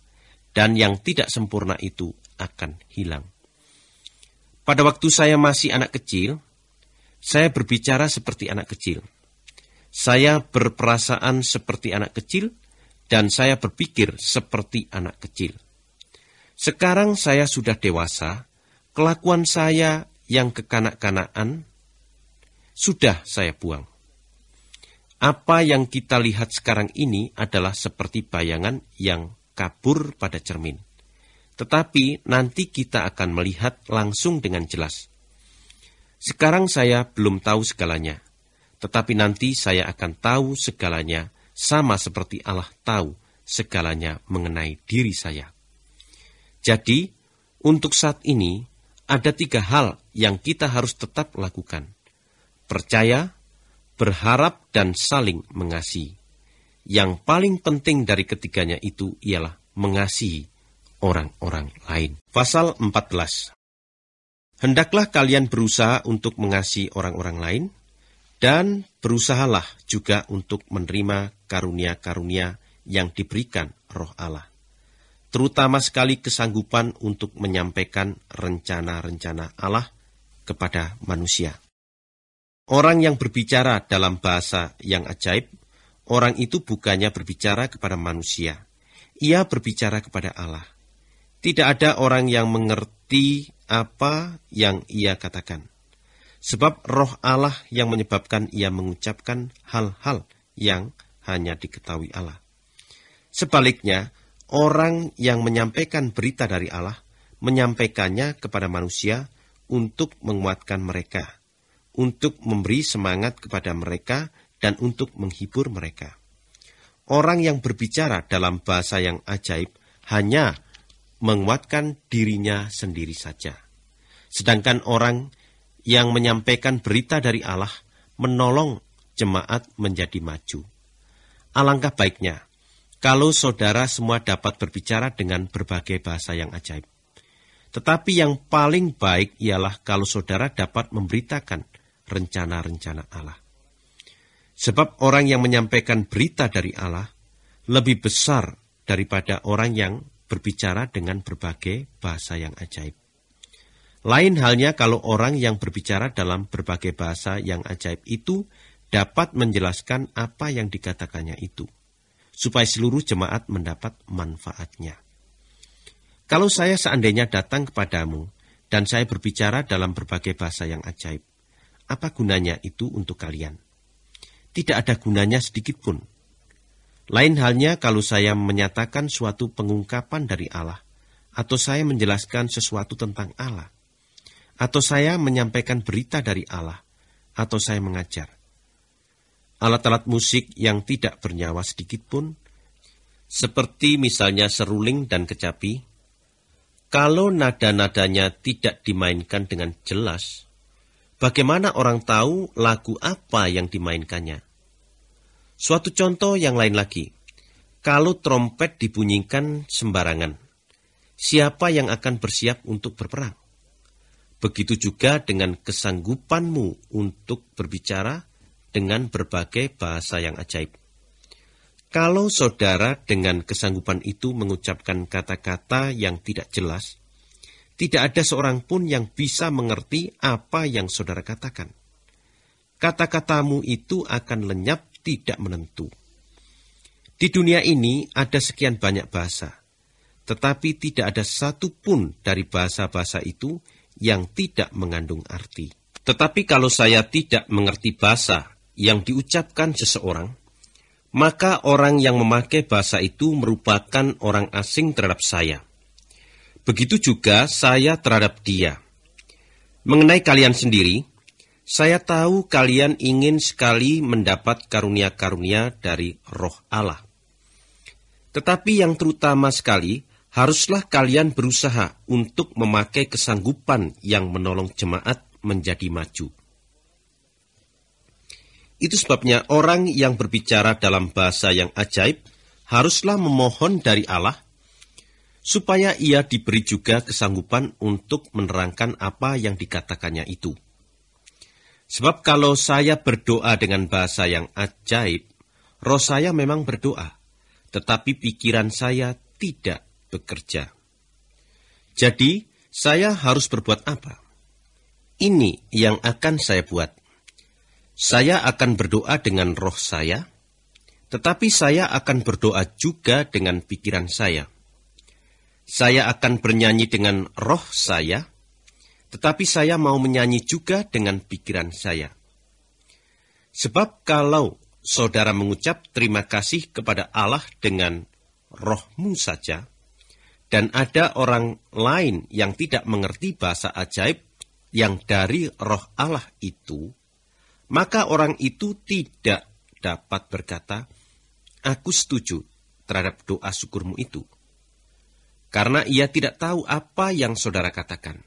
Speaker 1: Dan yang tidak sempurna itu akan hilang. Pada waktu saya masih anak kecil, saya berbicara seperti anak kecil. Saya berperasaan seperti anak kecil, dan saya berpikir seperti anak kecil. Sekarang saya sudah dewasa, kelakuan saya yang kekanak-kanakan sudah saya buang. Apa yang kita lihat sekarang ini adalah seperti bayangan yang kabur pada cermin. Tetapi nanti kita akan melihat langsung dengan jelas. Sekarang saya belum tahu segalanya. Tetapi nanti saya akan tahu segalanya sama seperti Allah tahu segalanya mengenai diri saya. Jadi, Untuk saat ini, ada 3 hal yang kita harus tetap lakukan. Percaya, berharap, dan saling mengasihi. Yang paling penting dari ketiganya itu ialah mengasihi orang-orang lain. Pasal 14. Hendaklah kalian berusaha untuk mengasihi orang-orang lain, dan berusahalah juga untuk menerima karunia-karunia yang diberikan Roh Allah. Terutama sekali kesanggupan untuk menyampaikan rencana-rencana Allah kepada manusia. Orang yang berbicara dalam bahasa yang ajaib, orang itu bukannya berbicara kepada manusia. Ia berbicara kepada Allah. Tidak ada orang yang mengerti apa yang ia katakan. Sebab Roh Allah yang menyebabkan ia mengucapkan hal-hal yang hanya diketahui Allah. Sebaliknya, orang yang menyampaikan berita dari Allah, menyampaikannya kepada manusia untuk menguatkan mereka, untuk memberi semangat kepada mereka, dan untuk menghibur mereka. Orang yang berbicara dalam bahasa yang ajaib hanya menguatkan dirinya sendiri saja. Sedangkan orang yang menyampaikan berita dari Allah menolong jemaat menjadi maju. Alangkah baiknya kalau saudara semua dapat berbicara dengan berbagai bahasa yang ajaib. Tetapi yang paling baik ialah kalau saudara dapat memberitakan rencana-rencana Allah. Sebab orang yang menyampaikan berita dari Allah lebih besar daripada orang yang berbicara dengan berbagai bahasa yang ajaib. Lain halnya kalau orang yang berbicara dalam berbagai bahasa yang ajaib itu dapat menjelaskan apa yang dikatakannya itu, supaya seluruh jemaat mendapat manfaatnya. Kalau saya seandainya datang kepadamu dan saya berbicara dalam berbagai bahasa yang ajaib, apa gunanya itu untuk kalian? Tidak ada gunanya sedikit pun. Lain halnya kalau saya menyatakan suatu pengungkapan dari Allah, atau saya menjelaskan sesuatu tentang Allah, atau saya menyampaikan berita dari Allah, atau saya mengajar. Alat-alat musik yang tidak bernyawa sedikit pun, seperti misalnya seruling dan kecapi, kalau nada-nadanya tidak dimainkan dengan jelas, bagaimana orang tahu lagu apa yang dimainkannya? Suatu contoh yang lain lagi, kalau trompet dibunyikan sembarangan, siapa yang akan bersiap untuk berperang? Begitu juga dengan kesanggupanmu untuk berbicara dengan berbagai bahasa yang ajaib. Kalau saudara dengan kesanggupan itu mengucapkan kata-kata yang tidak jelas, tidak ada seorang pun yang bisa mengerti apa yang saudara katakan. Kata-katamu itu akan lenyap tidak menentu. Di dunia ini ada sekian banyak bahasa, tetapi tidak ada satu pun dari bahasa-bahasa itu yang tidak mengandung arti. Tetapi kalau saya tidak mengerti bahasa yang diucapkan seseorang, maka orang yang memakai bahasa itu merupakan orang asing terhadap saya. Begitu juga saya terhadap dia. Mengenai kalian sendiri, saya tahu kalian ingin sekali mendapat karunia-karunia dari Roh Allah. Tetapi yang terutama sekali, haruslah kalian berusaha untuk memakai kesanggupan yang menolong jemaat menjadi maju. Itu sebabnya orang yang berbicara dalam bahasa yang ajaib haruslah memohon dari Allah, supaya ia diberi juga kesanggupan untuk menerangkan apa yang dikatakannya itu. Sebab kalau saya berdoa dengan bahasa yang ajaib, roh saya memang berdoa, tetapi pikiran saya tidak bekerja. Jadi, saya harus berbuat apa? Ini yang akan saya buat. Saya akan berdoa dengan roh saya, tetapi saya akan berdoa juga dengan pikiran saya. Saya akan bernyanyi dengan roh saya, tetapi saya mau menyanyi juga dengan pikiran saya. Sebab kalau saudara mengucap terima kasih kepada Allah dengan rohmu saja, dan ada orang lain yang tidak mengerti bahasa ajaib yang dari roh Allah itu, maka orang itu tidak dapat berkata, aku setuju terhadap doa syukurmu itu. karena ia tidak tahu apa yang saudara katakan.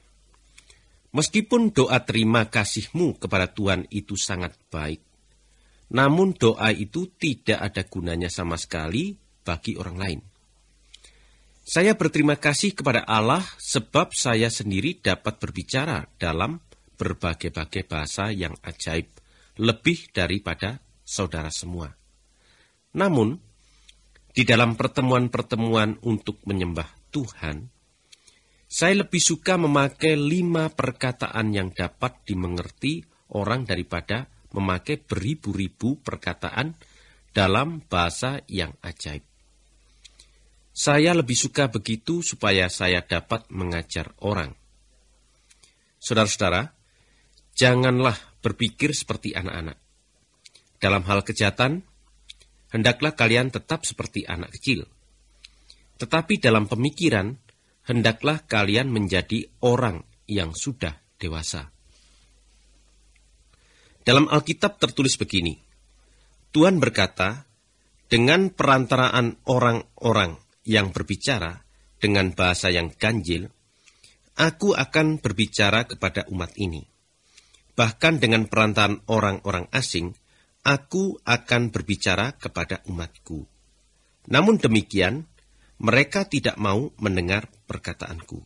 Speaker 1: Meskipun doa terima kasihmu kepada Tuhan itu sangat baik, namun doa itu tidak ada gunanya sama sekali bagi orang lain. Saya berterima kasih kepada Allah sebab saya sendiri dapat berbicara dalam berbagai-bagai bahasa yang ajaib, lebih daripada saudara semua. Namun, di dalam pertemuan-pertemuan untuk menyembah Tuhan, saya lebih suka memakai 5 perkataan yang dapat dimengerti orang daripada memakai beribu-ribu perkataan dalam bahasa yang ajaib. Saya lebih suka begitu supaya saya dapat mengajar orang. Saudara-saudara, janganlah berpikir seperti anak-anak. Dalam hal kejahatan, hendaklah kalian tetap seperti anak kecil. Tetapi dalam pemikiran, hendaklah kalian menjadi orang yang sudah dewasa. Dalam Alkitab tertulis begini, Tuhan berkata, dengan perantaraan orang-orang yang berbicara dengan bahasa yang ganjil, aku akan berbicara kepada umat ini. Bahkan dengan perantaraan orang-orang asing, aku akan berbicara kepada umatku. Namun demikian, mereka tidak mau mendengar perkataanku.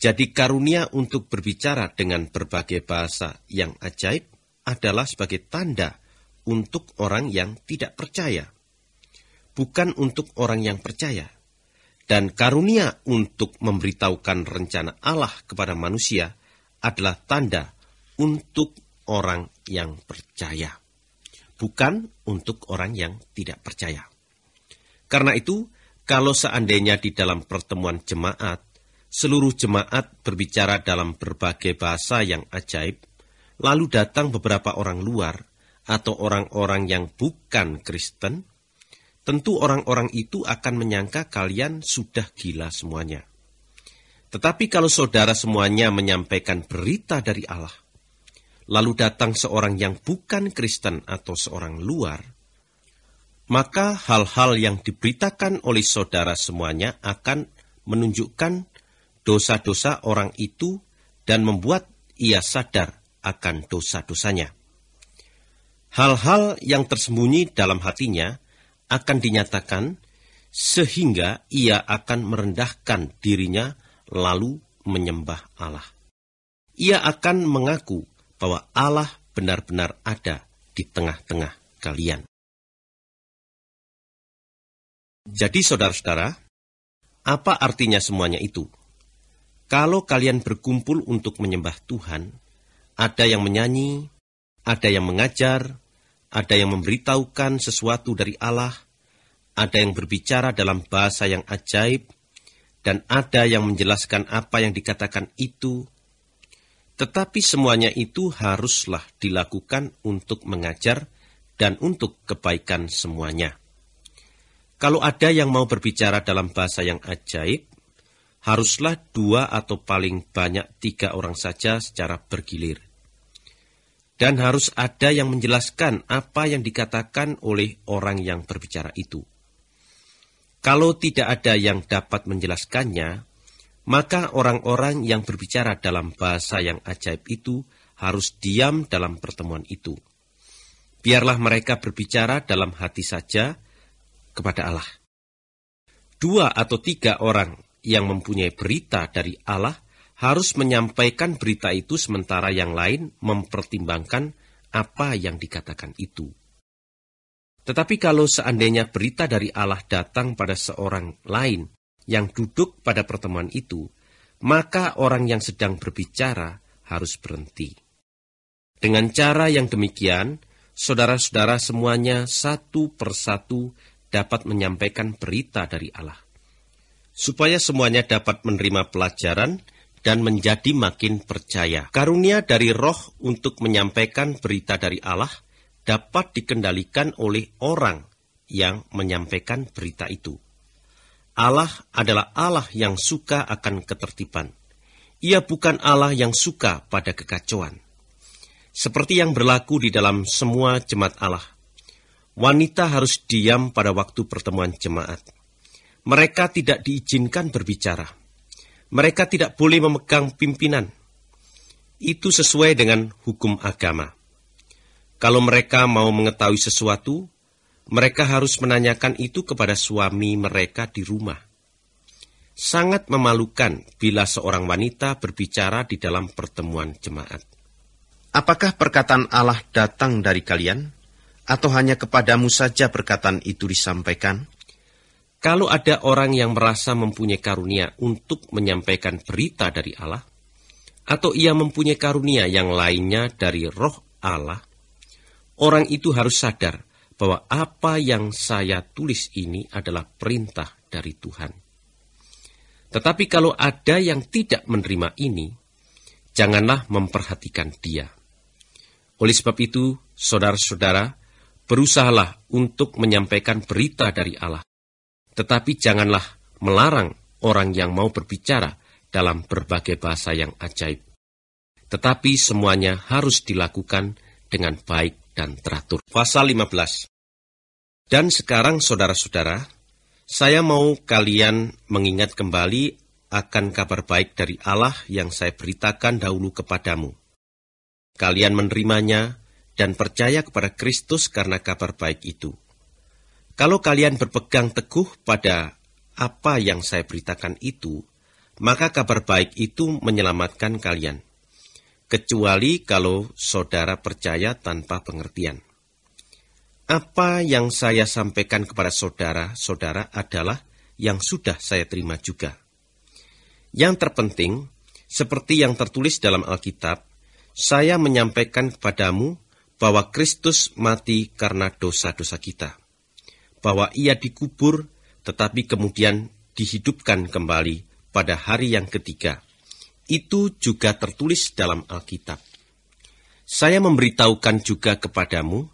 Speaker 1: Jadi karunia untuk berbicara dengan berbagai bahasa yang ajaib adalah sebagai tanda untuk orang yang tidak percaya, bukan untuk orang yang percaya. Dan karunia untuk memberitahukan rencana Allah kepada manusia adalah tanda untuk orang yang percaya, bukan untuk orang yang tidak percaya. Karena itu, kalau seandainya di dalam pertemuan jemaat, seluruh jemaat berbicara dalam berbagai bahasa yang ajaib, lalu datang beberapa orang luar atau orang-orang yang bukan Kristen, tentu orang-orang itu akan menyangka kalian sudah gila semuanya. Tetapi kalau saudara semuanya menyampaikan berita dari Allah, lalu datang seorang yang bukan Kristen atau seorang luar, maka hal-hal yang diberitakan oleh saudara semuanya akan menunjukkan dosa-dosa orang itu dan membuat ia sadar akan dosa-dosanya. Hal-hal yang tersembunyi dalam hatinya akan dinyatakan sehingga ia akan merendahkan dirinya lalu menyembah Allah. Ia akan mengaku bahwa Allah benar-benar ada di tengah-tengah kalian. Jadi saudara-saudara, apa artinya semuanya itu? Kalau kalian berkumpul untuk menyembah Tuhan, ada yang menyanyi, ada yang mengajar, ada yang memberitahukan sesuatu dari Allah, ada yang berbicara dalam bahasa yang ajaib, dan ada yang menjelaskan apa yang dikatakan itu. Tetapi semuanya itu haruslah dilakukan untuk mengajar dan untuk kebaikan semuanya. Kalau ada yang mau berbicara dalam bahasa yang ajaib, haruslah 2 atau paling banyak 3 orang saja secara bergilir. Dan harus ada yang menjelaskan apa yang dikatakan oleh orang yang berbicara itu. Kalau tidak ada yang dapat menjelaskannya, maka orang-orang yang berbicara dalam bahasa yang ajaib itu harus diam dalam pertemuan itu. Biarlah mereka berbicara dalam hati saja kepada Allah. 2 atau 3 orang yang mempunyai berita dari Allah harus menyampaikan berita itu sementara yang lain mempertimbangkan apa yang dikatakan itu. Tetapi kalau seandainya berita dari Allah datang pada seorang lain yang duduk pada pertemuan itu, maka orang yang sedang berbicara harus berhenti. Dengan cara yang demikian, saudara-saudara semuanya satu persatu dapat menyampaikan berita dari Allah, supaya semuanya dapat menerima pelajaran dan menjadi makin percaya. Karunia dari Roh untuk menyampaikan berita dari Allah dapat dikendalikan oleh orang yang menyampaikan berita itu. Allah adalah Allah yang suka akan ketertiban. Ia bukan Allah yang suka pada kekacauan. Seperti yang berlaku di dalam semua jemaat Allah, wanita harus diam pada waktu pertemuan jemaat. Mereka tidak diizinkan berbicara. Mereka tidak boleh memegang pimpinan. Itu sesuai dengan hukum agama. Kalau mereka mau mengetahui sesuatu, mereka harus menanyakan itu kepada suami mereka di rumah. Sangat memalukan bila seorang wanita berbicara di dalam pertemuan jemaat. Apakah perkataan Allah datang dari kalian? Atau hanya kepadamu saja perkataan itu disampaikan? Kalau ada orang yang merasa mempunyai karunia untuk menyampaikan berita dari Allah, atau ia mempunyai karunia yang lainnya dari Roh Allah, orang itu harus sadar bahwa apa yang saya tulis ini adalah perintah dari Tuhan. Tetapi kalau ada yang tidak menerima ini, janganlah memperhatikan dia. Oleh sebab itu, saudara-saudara, berusahalah untuk menyampaikan berita dari Allah. Tetapi janganlah melarang orang yang mau berbicara dalam berbagai bahasa yang ajaib. Tetapi semuanya harus dilakukan dengan baik dan teratur. Pasal 15. Dan sekarang saudara-saudara, saya mau kalian mengingat kembali akan kabar baik dari Allah yang saya beritakan dahulu kepadamu. Kalian menerimanya dan percaya kepada Kristus karena kabar baik itu. Kalau kalian berpegang teguh pada apa yang saya beritakan itu, maka kabar baik itu menyelamatkan kalian, kecuali kalau saudara percaya tanpa pengertian. Apa yang saya sampaikan kepada saudara-saudara adalah yang sudah saya terima juga. Yang terpenting, seperti yang tertulis dalam Alkitab, saya menyampaikan kepadamu bahwa Kristus mati karena dosa-dosa kita, bahwa ia dikubur tetapi kemudian dihidupkan kembali pada hari yang ketiga. Itu juga tertulis dalam Alkitab. Saya memberitahukan juga kepadamu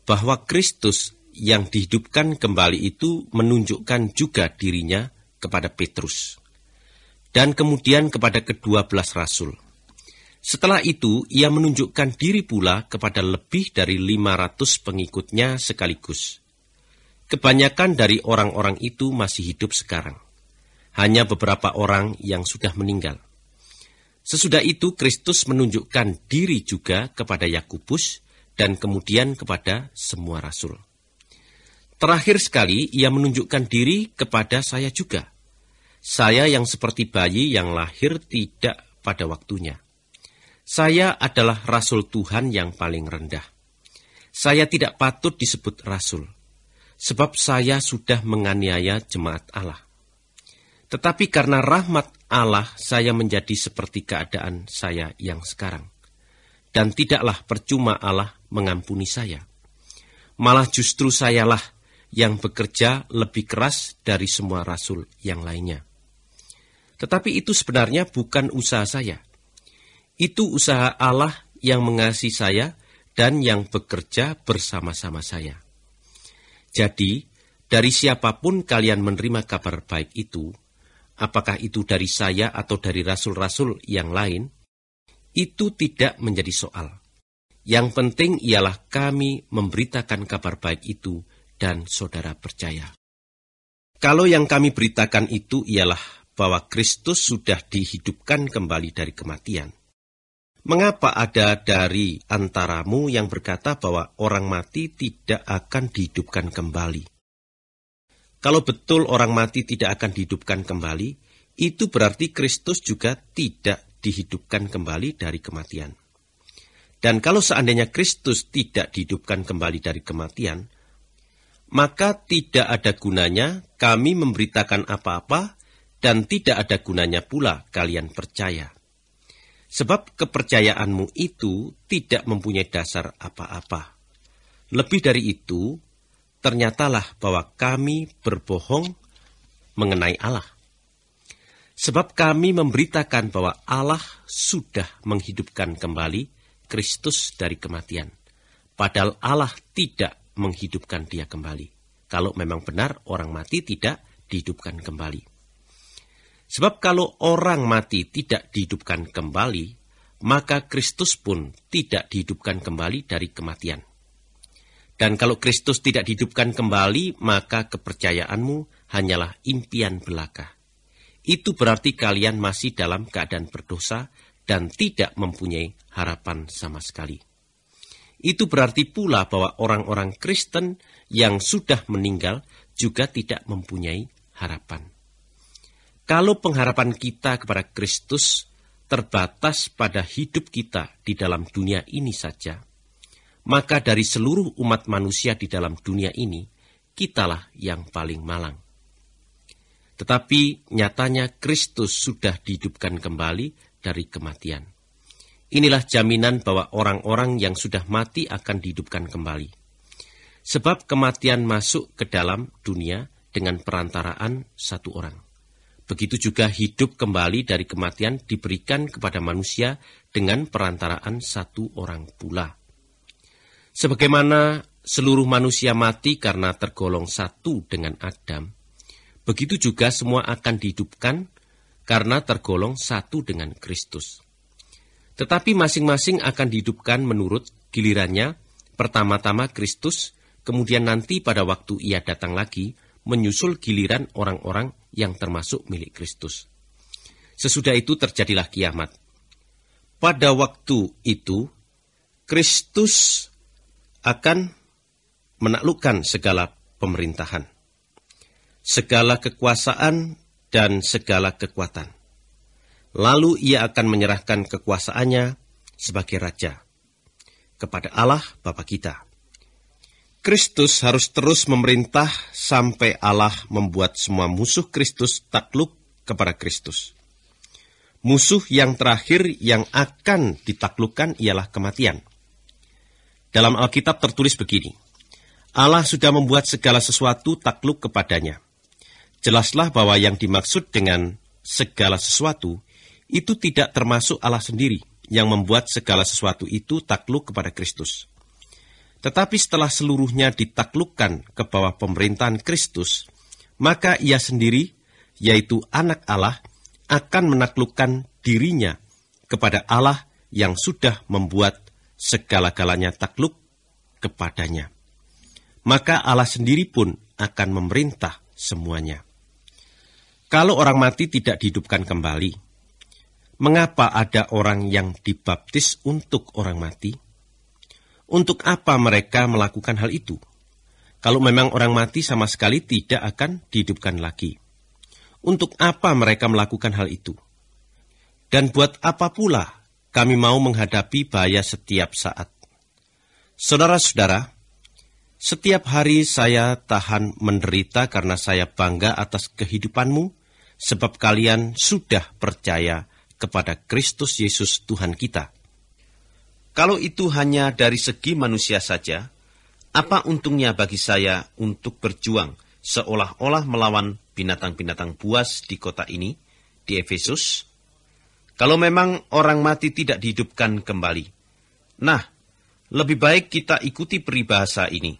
Speaker 1: bahwa Kristus yang dihidupkan kembali itu menunjukkan juga dirinya kepada Petrus, dan kemudian kepada ke-12 rasul. Setelah itu, ia menunjukkan diri pula kepada lebih dari 500 pengikutnya sekaligus. Kebanyakan dari orang-orang itu masih hidup sekarang. Hanya beberapa orang yang sudah meninggal. Sesudah itu, Kristus menunjukkan diri juga kepada Yakobus dan kemudian kepada semua rasul. Terakhir sekali, ia menunjukkan diri kepada saya juga. Saya yang seperti bayi yang lahir tidak pada waktunya. Saya adalah rasul Tuhan yang paling rendah. Saya tidak patut disebut rasul, sebab saya sudah menganiaya jemaat Allah. Tetapi karena rahmat Allah, saya menjadi seperti keadaan saya yang sekarang. Dan tidaklah percuma Allah mengampuni saya. Malah justru sayalah yang bekerja lebih keras dari semua rasul yang lainnya. Tetapi itu sebenarnya bukan usaha saya. Itu usaha Allah yang mengasihi saya dan yang bekerja bersama-sama saya. Jadi, dari siapapun kalian menerima kabar baik itu, apakah itu dari saya atau dari rasul-rasul yang lain, itu tidak menjadi soal. Yang penting ialah kami memberitakan kabar baik itu dan saudara percaya. Kalau yang kami beritakan itu ialah bahwa Kristus sudah dihidupkan kembali dari kematian, mengapa ada dari antaramu yang berkata bahwa orang mati tidak akan dihidupkan kembali? Kalau betul orang mati tidak akan dihidupkan kembali, itu berarti Kristus juga tidak dihidupkan kembali dari kematian. Dan kalau seandainya Kristus tidak dihidupkan kembali dari kematian, maka tidak ada gunanya kami memberitakan apa-apa dan tidak ada gunanya pula kalian percaya. Sebab kepercayaanmu itu tidak mempunyai dasar apa-apa. Lebih dari itu, ternyatalah bahwa kami berbohong mengenai Allah. Sebab kami memberitakan bahwa Allah sudah menghidupkan kembali Kristus dari kematian. Padahal Allah tidak menghidupkan dia kembali. Kalau memang benar orang mati tidak dihidupkan kembali. Sebab kalau orang mati tidak dihidupkan kembali, maka Kristus pun tidak dihidupkan kembali dari kematian. Dan kalau Kristus tidak dihidupkan kembali, maka kepercayaanmu hanyalah impian belaka. Itu berarti kalian masih dalam keadaan berdosa dan tidak mempunyai harapan sama sekali. Itu berarti pula bahwa orang-orang Kristen yang sudah meninggal juga tidak mempunyai harapan. Kalau pengharapan kita kepada Kristus terbatas pada hidup kita di dalam dunia ini saja, maka dari seluruh umat manusia di dalam dunia ini, kitalah yang paling malang. Tetapi nyatanya Kristus sudah dihidupkan kembali dari kematian. Inilah jaminan bahwa orang-orang yang sudah mati akan dihidupkan kembali. Sebab kematian masuk ke dalam dunia dengan perantaraan satu orang. Begitu juga hidup kembali dari kematian diberikan kepada manusia dengan perantaraan satu orang pula. Sebagaimana seluruh manusia mati karena tergolong satu dengan Adam, begitu juga semua akan dihidupkan karena tergolong satu dengan Kristus. Tetapi masing-masing akan dihidupkan menurut gilirannya, pertama-tama Kristus, kemudian nanti pada waktu ia datang lagi, menyusul giliran orang-orang yang termasuk milik Kristus. Sesudah itu terjadilah kiamat. Pada waktu itu, Kristus akan menaklukkan segala pemerintahan, segala kekuasaan, dan segala kekuatan. Lalu ia akan menyerahkan kekuasaannya sebagai Raja kepada Allah Bapa kita. Kristus harus terus memerintah sampai Allah membuat semua musuh Kristus takluk kepada Kristus. Musuh yang terakhir yang akan ditaklukkan ialah kematian. Dalam Alkitab tertulis begini, Allah sudah membuat segala sesuatu takluk kepadanya. Jelaslah bahwa yang dimaksud dengan segala sesuatu itu tidak termasuk Allah sendiri yang membuat segala sesuatu itu takluk kepada Kristus. Tetapi setelah seluruhnya ditaklukkan ke bawah pemerintahan Kristus, maka ia sendiri, yaitu anak Allah, akan menaklukkan dirinya kepada Allah yang sudah membuat segala-galanya takluk kepadanya. Maka Allah sendiri pun akan memerintah semuanya. Kalau orang mati tidak dihidupkan kembali, mengapa ada orang yang dibaptis untuk orang mati? Untuk apa mereka melakukan hal itu? Kalau memang orang mati sama sekali tidak akan dihidupkan lagi. Untuk apa mereka melakukan hal itu? Dan buat apa pula kami mau menghadapi bahaya setiap saat? Saudara-saudara, setiap hari saya tahan menderita karena saya bangga atas kehidupanmu, sebab kalian sudah percaya kepada Kristus Yesus Tuhan kita. Kalau itu hanya dari segi manusia saja, apa untungnya bagi saya untuk berjuang seolah-olah melawan binatang-binatang buas di kota ini, di Efesus? Kalau memang orang mati tidak dihidupkan kembali. Nah, lebih baik kita ikuti peribahasa ini.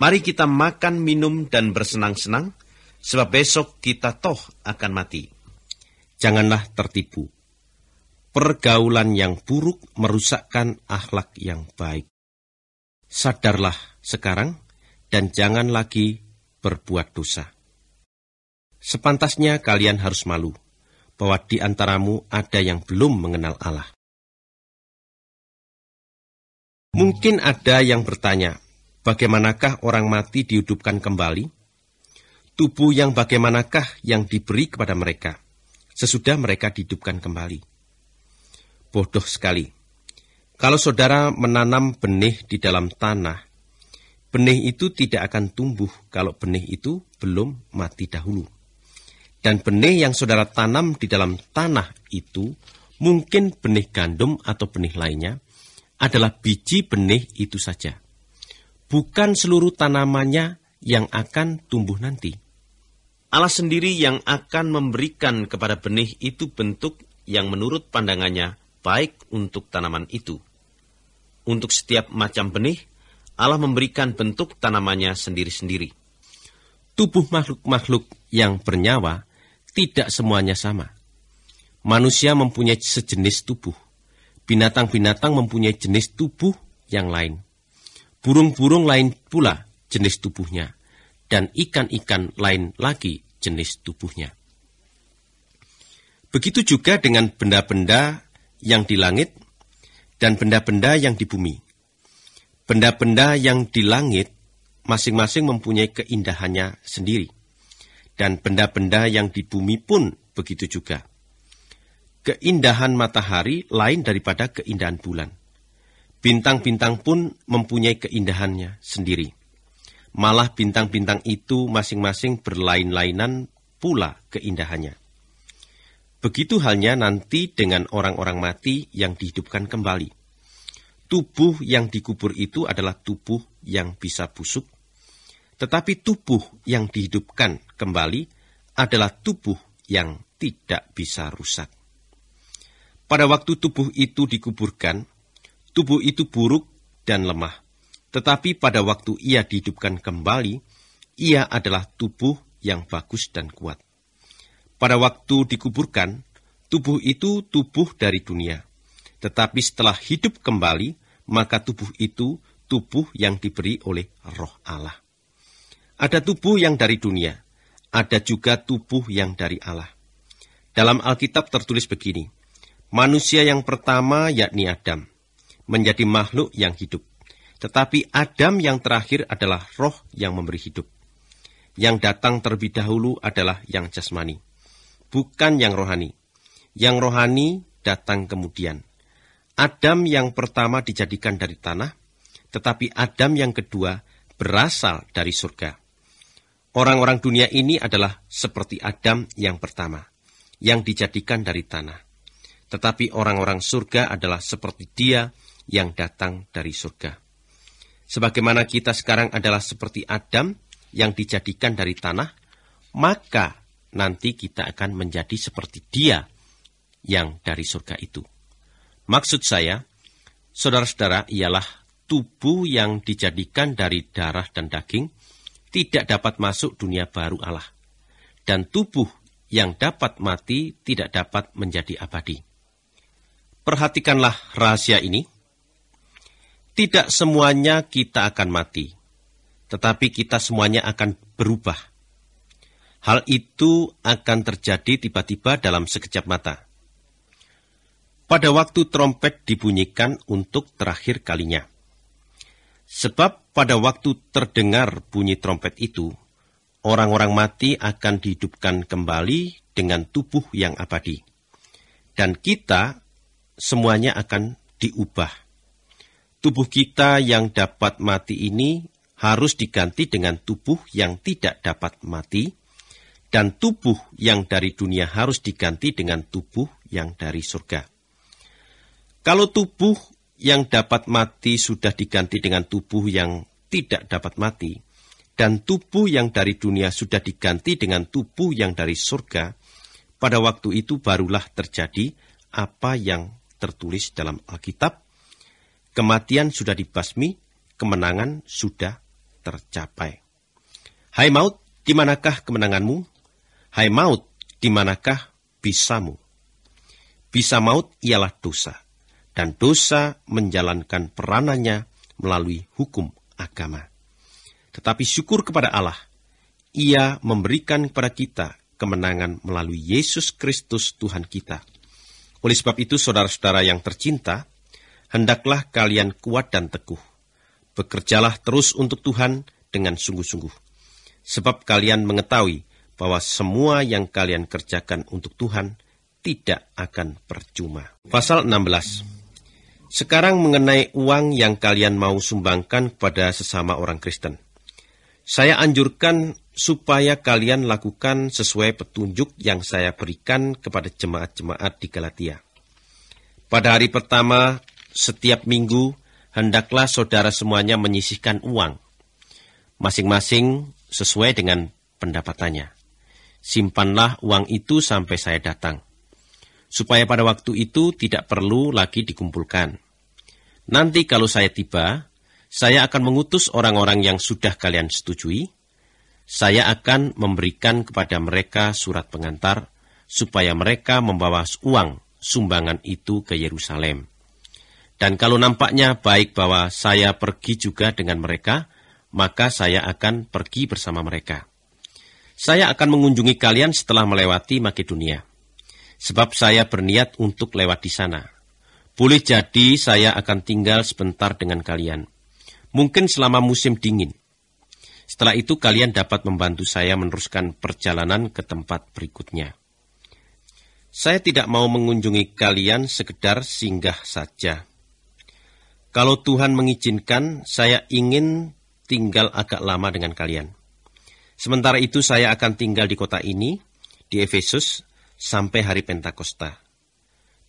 Speaker 1: Mari kita makan, minum, dan bersenang-senang, sebab besok kita toh akan mati. Janganlah tertipu. Pergaulan yang buruk merusakkan akhlak yang baik. Sadarlah sekarang dan jangan lagi berbuat dosa. Sepantasnya kalian harus malu bahwa di antaramu ada yang belum mengenal Allah. Mungkin ada yang bertanya, bagaimanakah orang mati dihidupkan kembali? Tubuh yang bagaimanakah yang diberi kepada mereka sesudah mereka dihidupkan kembali? Bodoh sekali. Kalau saudara menanam benih di dalam tanah, benih itu tidak akan tumbuh kalau benih itu belum mati dahulu. Dan benih yang saudara tanam di dalam tanah itu, mungkin benih gandum atau benih lainnya, adalah biji benih itu saja. Bukan seluruh tanamannya yang akan tumbuh nanti. Allah sendiri yang akan memberikan kepada benih itu bentuk yang menurut pandangannya baik untuk tanaman itu. Untuk setiap macam benih, Allah memberikan bentuk tanamannya sendiri-sendiri. Tubuh makhluk-makhluk yang bernyawa tidak semuanya sama. Manusia mempunyai sejenis tubuh. Binatang-binatang mempunyai jenis tubuh yang lain. burung-burung lain pula jenis tubuhnya, dan ikan-ikan lain lagi jenis tubuhnya. Begitu juga dengan benda-benda yang di langit dan benda-benda yang di bumi. Benda-benda yang di langit masing-masing mempunyai keindahannya sendiri. Dan benda-benda yang di bumi pun begitu juga. Keindahan matahari lain daripada keindahan bulan. Bintang-bintang pun mempunyai keindahannya sendiri. Malah bintang-bintang itu masing-masing berlain-lainan pula keindahannya. Begitu halnya nanti dengan orang-orang mati yang dihidupkan kembali. Tubuh yang dikubur itu adalah tubuh yang bisa busuk, tetapi tubuh yang dihidupkan kembali adalah tubuh yang tidak bisa rusak. Pada waktu tubuh itu dikuburkan, tubuh itu buruk dan lemah. Tetapi pada waktu ia dihidupkan kembali, ia adalah tubuh yang bagus dan kuat. Pada waktu dikuburkan, tubuh itu tubuh dari dunia. Tetapi setelah hidup kembali, maka tubuh itu tubuh yang diberi oleh Roh Allah. Ada tubuh yang dari dunia, ada juga tubuh yang dari Allah. Dalam Alkitab tertulis begini, manusia yang pertama yakni Adam, menjadi makhluk yang hidup. Tetapi Adam yang terakhir adalah roh yang memberi hidup. Yang datang terlebih dahulu adalah yang jasmani, bukan yang rohani. Yang rohani datang kemudian. Adam yang pertama dijadikan dari tanah, tetapi Adam yang kedua berasal dari surga. Orang-orang dunia ini adalah seperti Adam yang pertama, yang dijadikan dari tanah. Tetapi orang-orang surga adalah seperti Dia yang datang dari surga. Sebagaimana kita sekarang adalah seperti Adam yang dijadikan dari tanah, maka nanti kita akan menjadi seperti Dia yang dari surga itu. Maksud saya, saudara-saudara, ialah tubuh yang dijadikan dari darah dan daging tidak dapat masuk dunia baru Allah. Dan tubuh yang dapat mati tidak dapat menjadi abadi. Perhatikanlah rahasia ini. Tidak semuanya kita akan mati, tetapi kita semuanya akan berubah. Hal itu akan terjadi tiba-tiba dalam sekejap mata. Pada waktu trompet dibunyikan untuk terakhir kalinya. Sebab pada waktu terdengar bunyi trompet itu, orang-orang mati akan dihidupkan kembali dengan tubuh yang abadi. Dan kita semuanya akan diubah. Tubuh kita yang dapat mati ini harus diganti dengan tubuh yang tidak dapat mati, dan tubuh yang dari dunia harus diganti dengan tubuh yang dari surga. Kalau tubuh yang dapat mati sudah diganti dengan tubuh yang tidak dapat mati, dan tubuh yang dari dunia sudah diganti dengan tubuh yang dari surga, pada waktu itu barulah terjadi apa yang tertulis dalam Alkitab. Kematian sudah dibasmi, kemenangan sudah tercapai. Hai maut, di manakah kemenanganmu? Hai maut, di manakah bisamu? Bisa maut ialah dosa, dan dosa menjalankan peranannya melalui hukum agama. Tetapi syukur kepada Allah, Ia memberikan kepada kita kemenangan melalui Yesus Kristus Tuhan kita. Oleh sebab itu, saudara-saudara yang tercinta, hendaklah kalian kuat dan teguh. Bekerjalah terus untuk Tuhan dengan sungguh-sungguh. Sebab kalian mengetahui bahwa semua yang kalian kerjakan untuk Tuhan tidak akan percuma. Pasal 16. Sekarang mengenai uang yang kalian mau sumbangkan kepada sesama orang Kristen. Saya anjurkan supaya kalian lakukan sesuai petunjuk yang saya berikan kepada jemaat-jemaat di Galatia. Pada hari pertama setiap minggu, hendaklah saudara semuanya menyisihkan uang, masing-masing sesuai dengan pendapatannya. Simpanlah uang itu sampai saya datang, supaya pada waktu itu tidak perlu lagi dikumpulkan. Nanti kalau saya tiba, saya akan mengutus orang-orang yang sudah kalian setujui. Saya akan memberikan kepada mereka surat pengantar, supaya mereka membawa uang sumbangan itu ke Yerusalem. Dan kalau nampaknya baik bahwa saya pergi juga dengan mereka, maka saya akan pergi bersama mereka. Saya akan mengunjungi kalian setelah melewati Makedonia, sebab saya berniat untuk lewat di sana. Boleh jadi saya akan tinggal sebentar dengan kalian, mungkin selama musim dingin. Setelah itu kalian dapat membantu saya meneruskan perjalanan ke tempat berikutnya. Saya tidak mau mengunjungi kalian sekedar singgah saja. Kalau Tuhan mengizinkan, saya ingin tinggal agak lama dengan kalian. Sementara itu saya akan tinggal di kota ini, di Efesus, sampai hari Pentakosta.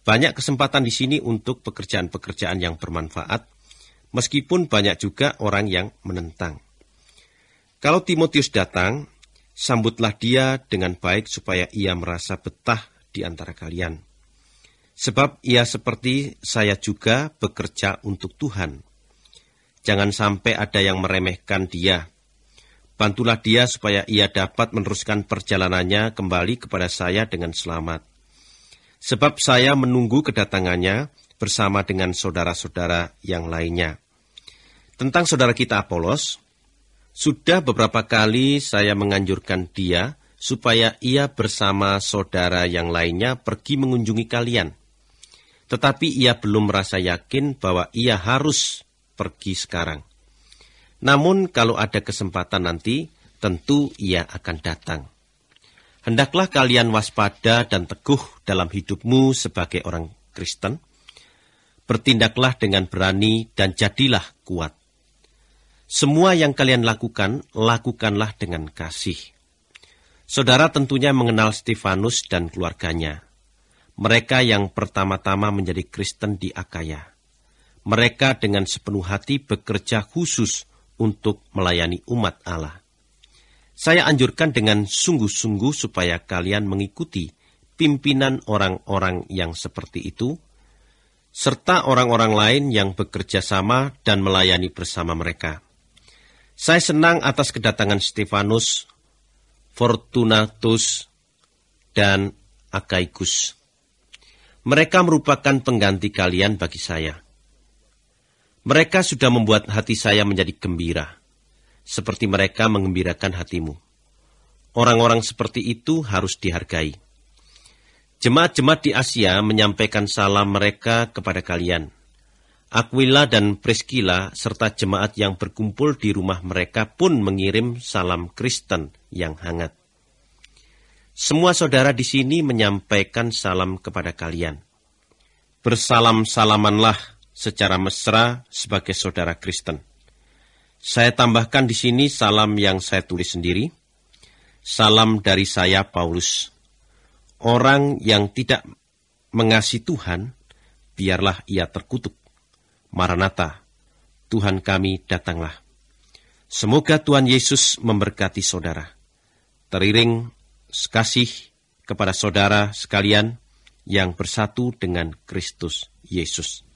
Speaker 1: Banyak kesempatan di sini untuk pekerjaan-pekerjaan yang bermanfaat, meskipun banyak juga orang yang menentang. Kalau Timotius datang, sambutlah dia dengan baik supaya ia merasa betah di antara kalian. Sebab ia seperti saya juga bekerja untuk Tuhan. Jangan sampai ada yang meremehkan dia. Bantulah dia supaya ia dapat meneruskan perjalanannya kembali kepada saya dengan selamat. Sebab saya menunggu kedatangannya bersama dengan saudara-saudara yang lainnya. Tentang saudara kita Apolos, sudah beberapa kali saya menganjurkan dia supaya ia bersama saudara yang lainnya pergi mengunjungi kalian. Tetapi ia belum merasa yakin bahwa ia harus pergi sekarang. Namun kalau ada kesempatan nanti, tentu ia akan datang. Hendaklah kalian waspada dan teguh dalam hidupmu sebagai orang Kristen. Bertindaklah dengan berani dan jadilah kuat. Semua yang kalian lakukan, lakukanlah dengan kasih. Saudara tentunya mengenal Stefanus dan keluarganya. Mereka yang pertama-tama menjadi Kristen di Akaya. Mereka dengan sepenuh hati bekerja khusus untuk melayani umat Allah. Saya anjurkan dengan sungguh-sungguh supaya kalian mengikuti pimpinan orang-orang yang seperti itu, serta orang-orang lain yang bekerja sama dan melayani bersama mereka. Saya senang atas kedatangan Stefanus, Fortunatus, dan Akaikus. Mereka merupakan pengganti kalian bagi saya. Mereka sudah membuat hati saya menjadi gembira, seperti mereka menggembirakan hatimu. Orang-orang seperti itu harus dihargai. Jemaat-jemaat di Asia menyampaikan salam mereka kepada kalian. Aquila dan Priscilla serta jemaat yang berkumpul di rumah mereka pun mengirim salam Kristen yang hangat. Semua saudara di sini menyampaikan salam kepada kalian. Bersalam-salamanlah secara mesra sebagai saudara Kristen. Saya tambahkan di sini salam yang saya tulis sendiri. Salam dari saya, Paulus. Orang yang tidak mengasihi Tuhan, biarlah ia terkutuk. Maranatha, Tuhan kami datanglah. Semoga Tuhan Yesus memberkati saudara. Teriring kasih kepada saudara sekalian yang bersatu dengan Kristus Yesus.